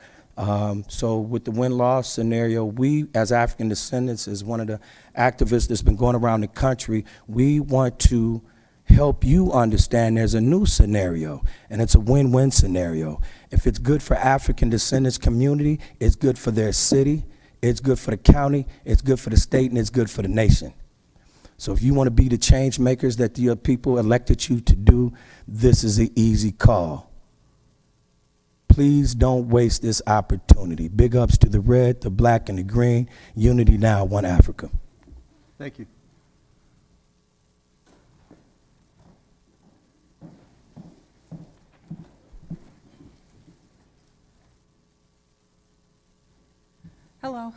So with the win-loss scenario, we as African descendants, as one of the activists that's been going around the country, we want to help you understand there's a new scenario, and it's a win-win scenario. If it's good for African descendants community, it's good for their city, it's good for the county, it's good for the state, and it's good for the nation. So if you want to be the change makers that your people elected you to do, this is an easy call. Please don't waste this opportunity. Big ups to the red, the black, and the green. Unity now, one Africa. Thank you. Hello.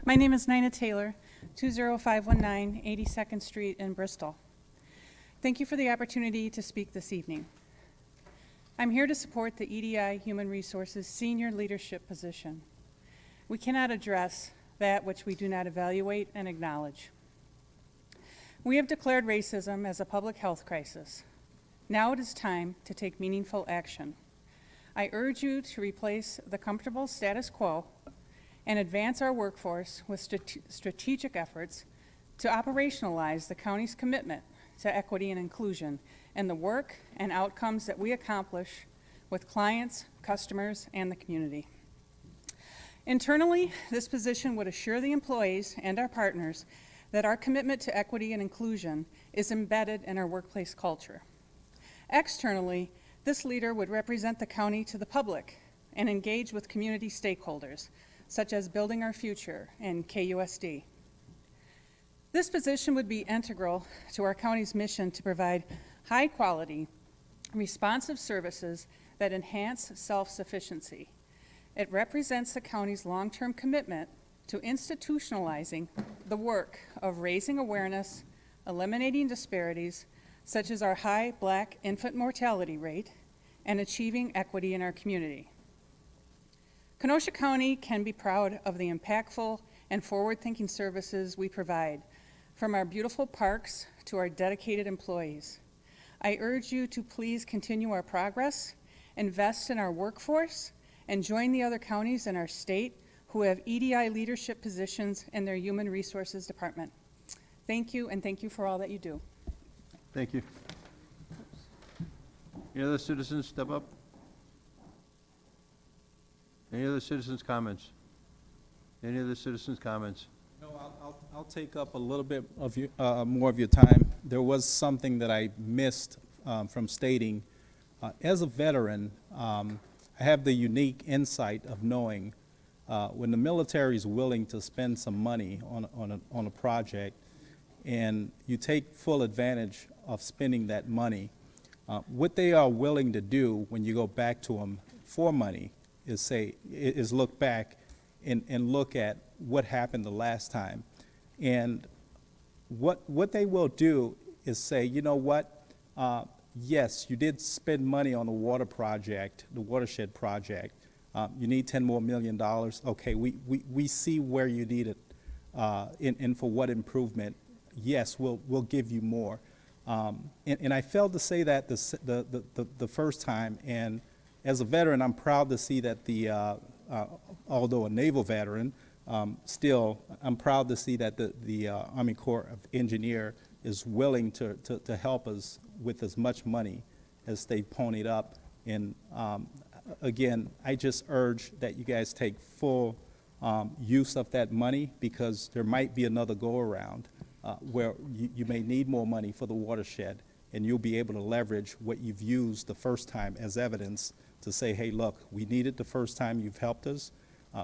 My name is Nina Taylor, 20519 82nd Street in Bristol. Thank you for the opportunity to speak this evening. I'm here to support the EDI Human Resources Senior Leadership position. We cannot address that which we do not evaluate and acknowledge. We have declared racism as a public health crisis. Now it is time to take meaningful action. I urge you to replace the comfortable status quo and advance our workforce with strategic efforts to operationalize the county's commitment to equity and inclusion and the work and outcomes that we accomplish with clients, customers, and the community. Internally, this position would assure the employees and our partners that our commitment to equity and inclusion is embedded in our workplace culture. Externally, this leader would represent the county to the public and engage with community stakeholders, such as Building Our Future and KUSD. This position would be integral to our county's mission to provide high-quality, responsive services that enhance self-sufficiency. It represents the county's long-term commitment to institutionalizing the work of raising awareness, eliminating disparities, such as our high Black infant mortality rate, and achieving equity in our community. Kenosha County can be proud of the impactful and forward-thinking services we provide, from our beautiful parks to our dedicated employees. I urge you to please continue our progress, invest in our workforce, and join the other counties in our state who have EDI leadership positions in their Human Resources Department. Thank you, and thank you for all that you do. Thank you. Any other citizens step up? Any other citizens' comments? Any other citizens' comments? No, I'll take up a little bit of your, more of your time. There was something that I missed from stating. As a veteran, I have the unique insight of knowing when the military is willing to spend some money on a project, and you take full advantage of spending that money, what they are willing to do when you go back to them for money is look back and look at what happened the last time. And what they will do is say, you know what, yes, you did spend money on the water project, the watershed project. You need $10 more million. Okay, we see where you need it and for what improvement. Yes, we'll give you more. And I failed to say that the first time, and as a veteran, I'm proud to see that although a naval veteran, still, I'm proud to see that the Army Corps of Engineers is willing to help us with as much money as they ponied up. And again, I just urge that you guys take full use of that money, because there might be another go-around where you may need more money for the watershed, and you'll be able to leverage what you've used the first time as evidence to say, hey, look, we needed the first time you've helped us.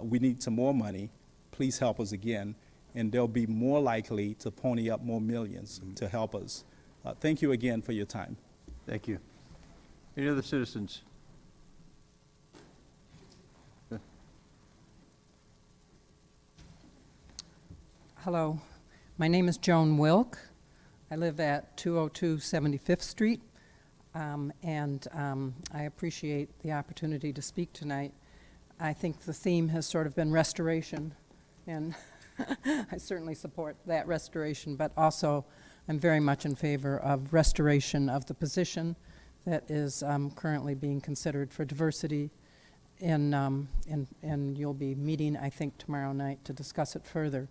We need some more money. Please help us again. And they'll be more likely to pony up more millions to help us. Thank you again for your time. Thank you. Any other citizens? Hello, my name is Joan Wilk. I live at 202 75th Street, and I appreciate the opportunity to speak tonight. I think the theme has sort of been restoration, and I certainly support that restoration, but also I'm very much in favor of restoration of the position that is currently being considered for diversity, and you'll be meeting, I think, tomorrow night to discuss it further.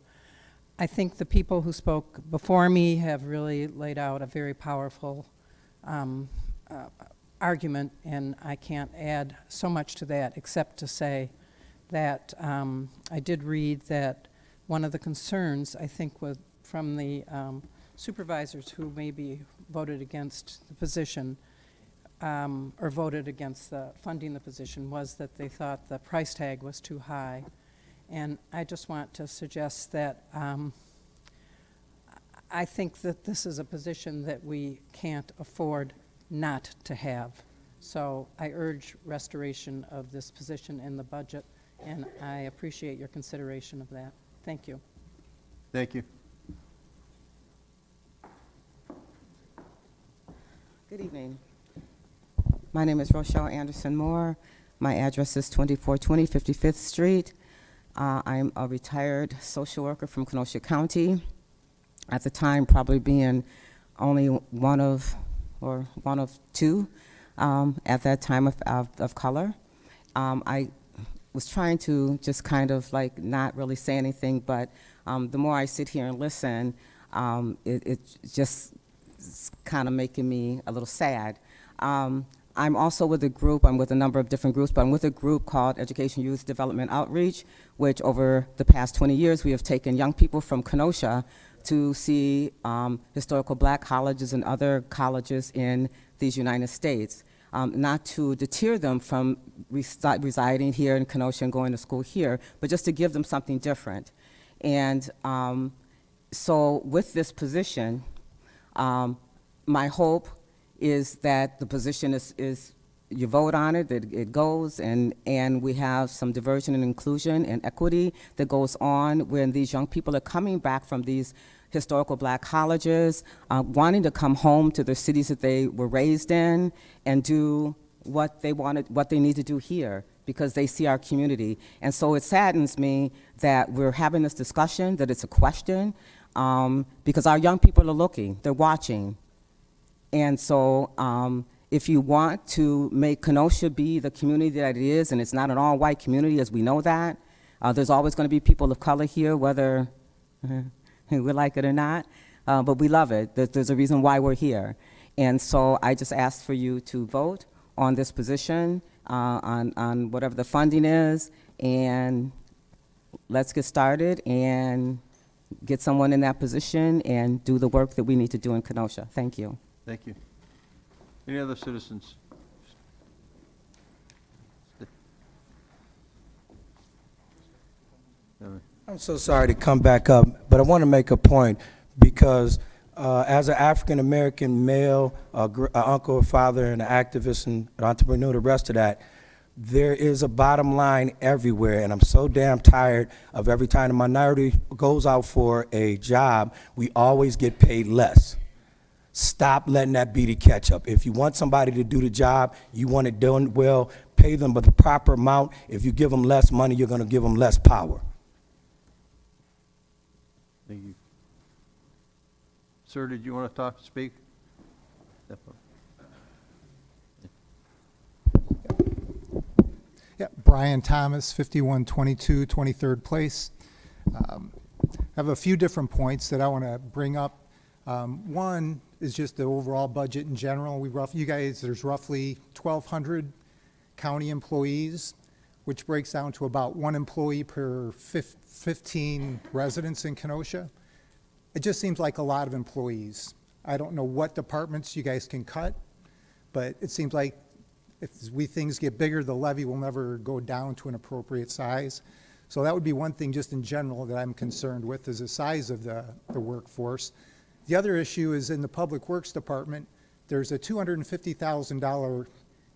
I think the people who spoke before me have really laid out a very powerful argument, and I can't add so much to that except to say that I did read that one of the concerns, I think, from the supervisors who maybe voted against the position or voted against the funding the position was that they thought the price tag was too high. And I just want to suggest that I think that this is a position that we can't afford not to have. So I urge restoration of this position in the budget, and I appreciate your consideration of that. Thank you. Thank you. Good evening. My name is Rochelle Anderson Moore. My address is 2420 55th Street. I'm a retired social worker from Kenosha County. At the time, probably being only one of two at that time of color. I was trying to just kind of like not really say anything, but the more I sit here and listen, it just kind of making me a little sad. I'm also with a group, I'm with a number of different groups, but I'm with a group called Education Youth Development Outreach, which over the past 20 years, we have taken young people from Kenosha to see historical black colleges and other colleges in these United States, not to deter them from residing here in Kenosha and going to school here, but just to give them something different. And so with this position, my hope is that the position is you vote on it, that it goes, and we have some diversion and inclusion and equity that goes on when these young people are coming back from these historical black colleges, wanting to come home to the cities that they were raised in and do what they wanted, what they need to do here, because they see our community. And so it saddens me that we're having this discussion, that it's a question, because our young people are looking, they're watching. And so if you want to make Kenosha be the community that it is, and it's not an all-white community as we know that, there's always going to be people of color here, whether we like it or not. but we love it. There's a reason why we're here. And so I just asked for you to vote on this position, on whatever the funding is, and let's get started and get someone in that position and do the work that we need to do in Kenosha. Thank you. Thank you. Any other citizens? I'm so sorry to come back up, but I want to make a point because as an African-American male, uncle, father, and an activist and an entrepreneur, the rest of that, there is a bottom line everywhere, and I'm so damn tired of every time a minority goes out for a job, we always get paid less. Stop letting that be the catch-up. If you want somebody to do the job, you want it done well, pay them the proper amount. If you give them less money, you're going to give them less power. Thank you. Sir, did you want to speak? Step up. Yeah, Brian Thomas, 5122 23rd Place. I have a few different points that I want to bring up. One is just the overall budget in general. There's roughly 1,200 county employees, which breaks down to about 1 employee per 15 residents in Kenosha. It just seems like a lot of employees. I don't know what departments you guys can cut, but it seems like if things get bigger, the levy will never go down to an appropriate size. So that would be one thing just in general that I'm concerned with, is the size of the workforce. The other issue is in the Public Works Department, there's a $250,000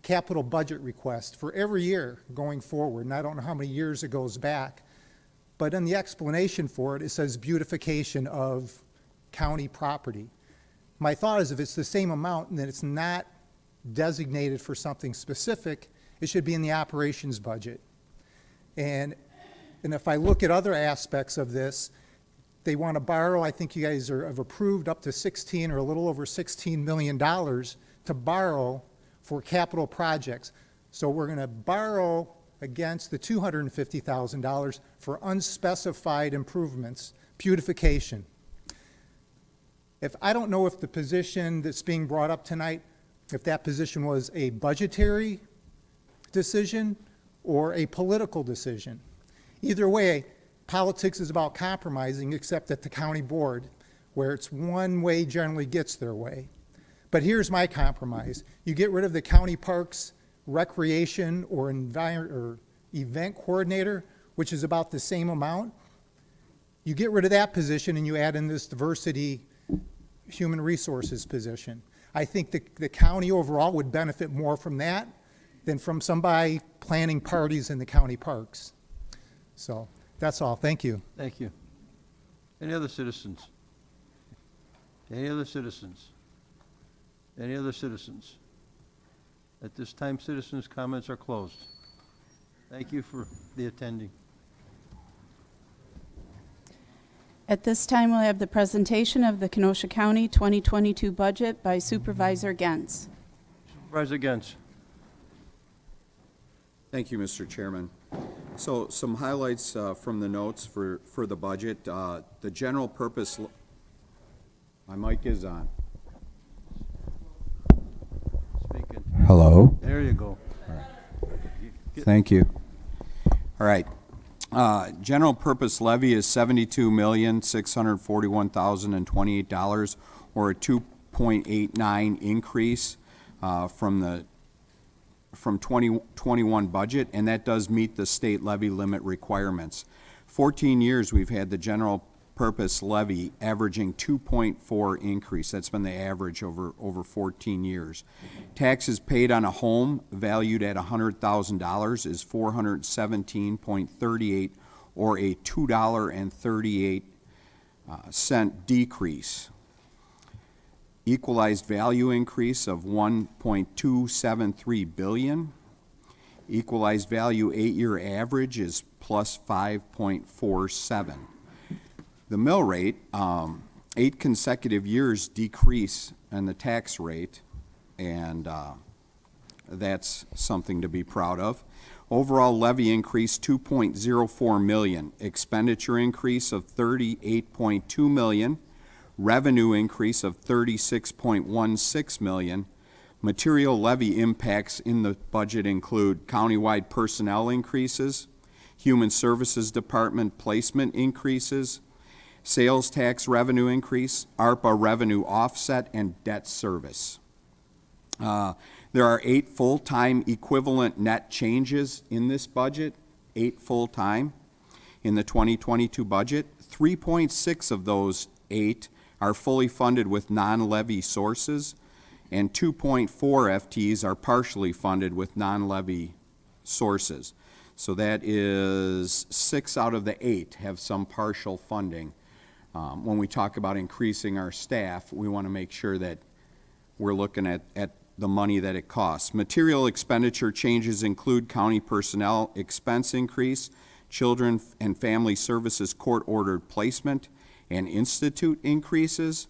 capital budget request for every year going forward, and I don't know how many years it goes back, but in the explanation for it, it says beautification of county property. My thought is if it's the same amount and then it's not designated for something specific, it should be in the operations budget. And if I look at other aspects of this, they want to borrow, I think you guys have approved up to 16 or a little over $16 million to borrow for capital projects. So we're going to borrow against the $250,000 for unspecified improvements, beautification. I don't know if the position that's being brought up tonight, if that position was a budgetary decision or a political decision. Either way, politics is about compromising, except at the county board, where it's one way generally gets their way. But here's my compromise. You get rid of the county parks recreation or event coordinator, which is about the same amount. You get rid of that position and you add in this diversity human resources position. I think the county overall would benefit more from that than from somebody planning parties in the county parks. So that's all. Thank you. Thank you. Any other citizens? Any other citizens? Any other citizens? At this time, citizens' comments are closed. Thank you for the attending. At this time, we'll have the presentation of the Kenosha County 2022 budget by Supervisor Gens. Supervisor Gens. Thank you, Mr. Chairman. So some highlights from the notes for the budget. The general purpose, my mic is on. Speaking. Hello. There you go. All right. Thank you. All right. General purpose levy is $72,641,028, or a 2.89 increase from 2021 budget, and that does meet the state levy limit requirements. 14 years we've had the general purpose levy averaging 2.4 increase. That's been the average over 14 years. Taxes paid on a home valued at $100,000 is $417.38, or a $2.38 decrease. Equalized value increase of $1.273 billion. Equalized value 8-year average is plus 5.47. The mill rate, 8 consecutive years decrease in the tax rate, and that's something to be proud of. Overall levy increase $2.04 million. Expenditure increase of $38.2 million. revenue increase of $36.16 million. Material levy impacts in the budget include countywide personnel increases, Human Services Department placement increases, sales tax revenue increase, ARPA revenue offset, and debt service. There are 8 full-time equivalent net changes in this budget, 8 full-time in the 2022 budget. 3.6 of those 8 are fully funded with non-levy sources, and 2.4 FTEs are partially funded with non-levy sources. So that is 6 out of the 8 have some partial funding. When we talk about increasing our staff, we want to make sure that we're looking at the money that it costs. Material expenditure changes include county personnel expense increase, Children and Family Services court-ordered placement and institute increases,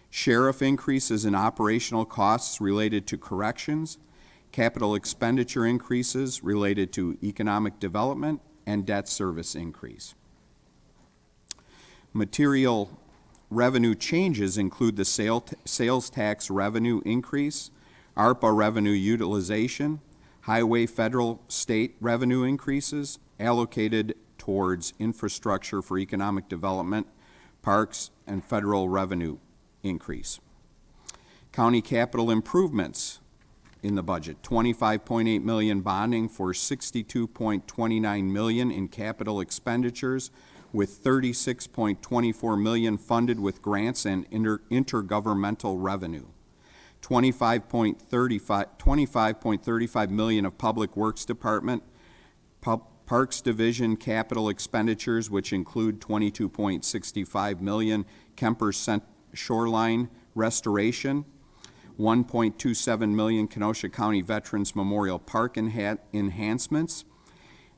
sheriff increases in operational costs related to corrections, capital expenditure increases related to economic development, and debt service increase. Material revenue changes include the sales tax revenue increase, ARPA revenue utilization, highway, federal, state revenue increases allocated towards infrastructure for economic development, parks, and federal revenue increase. County capital improvements in the budget, $25.8 million bonding for $62.29 million in capital expenditures, with $36.24 million funded with grants and intergovernmental revenue. $25.35 million of Public Works Department, Parks Division capital expenditures, which include $22.65 million Kemper Shoreline restoration, $1.27 million Kenosha County Veterans Memorial Park enhancements,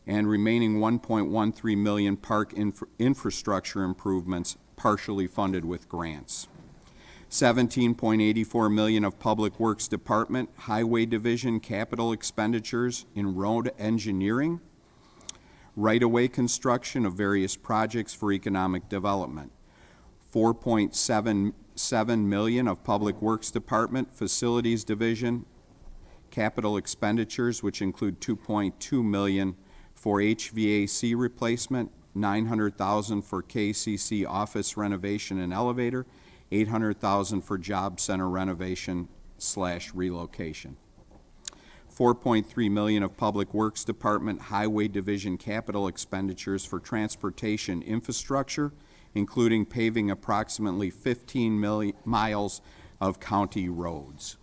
and remaining $1.13 million park infrastructure improvements, partially funded with grants. $17.84 million of Public Works Department Highway Division capital expenditures in road engineering, right-of-way construction of various projects for economic development. $4.77 million of Public Works Department Facilities Division capital expenditures, which include $2.2 million for HVAC replacement, $900,000 for KCC office renovation and elevator, $800,000 for job center renovation / relocation. $4.3 million of Public Works Department Highway Division capital expenditures for transportation infrastructure, including paving approximately 15 miles of county roads.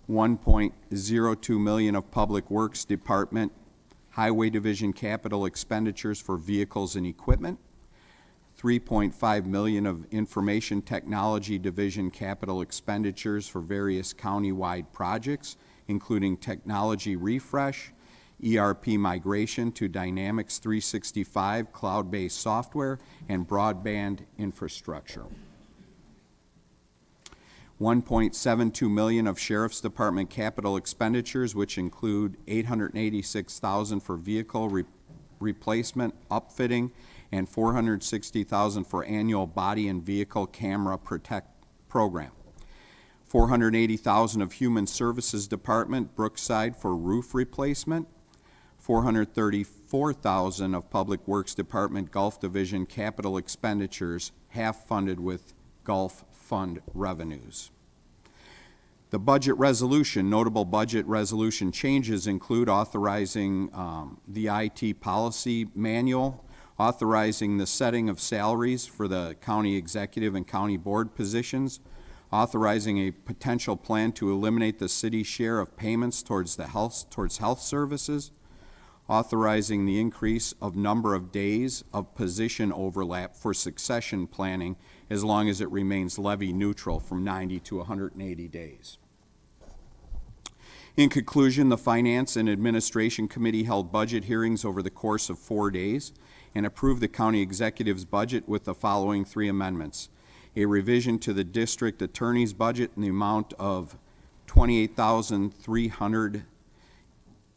$1.02 million of Public Works Department Highway Division capital expenditures for vehicles and equipment, $3.5 million of Information Technology Division capital expenditures for various county-wide projects, including technology refresh, ERP migration to Dynamics 365 cloud-based software, and broadband infrastructure. $1.72 million of Sheriff's Department capital expenditures, which include $886,000 for vehicle replacement, upfitting, and $460,000 for annual body and vehicle camera protect program. $480,000 of Human Services Department Brookside for roof replacement. $434,000 of Public Works Department Gulf Division capital expenditures, half funded with Gulf Fund revenues. The budget resolution, notable budget resolution changes include authorizing the IT policy manual, authorizing the setting of salaries for the county executive and county board positions, authorizing a potential plan to eliminate the city's share of payments towards health services, authorizing the increase of number of days of position overlap for succession planning as long as it remains levy neutral from 90 to 180 days. In conclusion, the Finance and Administration Committee held budget hearings over the course of 4 days and approved the county executive's budget with the following 3 amendments. A revision to the district attorney's budget in the amount of $28,300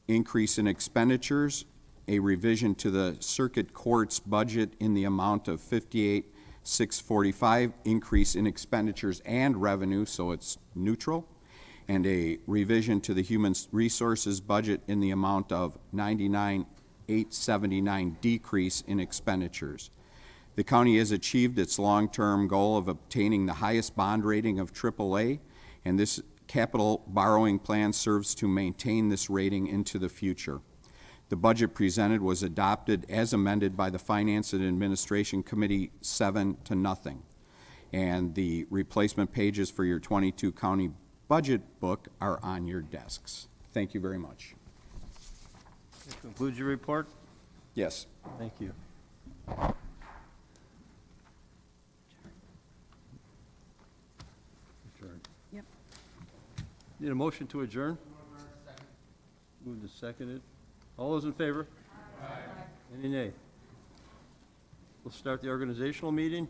increase in expenditures, a revision to the circuit court's budget in the amount of $58,600 645, increase in expenditures and revenue, so it's neutral, and a revision to the human resources budget in the amount of 99,879, decrease in expenditures. The county has achieved its long-term goal of obtaining the highest bond rating of AAA, and this capital borrowing plan serves to maintain this rating into the future. The budget presented was adopted as amended by the Finance and Administration Committee 7-0. And the replacement pages for your 22 county budget book are on your desks. Thank you very much. That concludes your report? Yes. Thank you. Adjourn. Yep. Need a motion to adjourn? Moved and seconded. All those in favor? Aye. Any nay? We'll start the organizational meeting.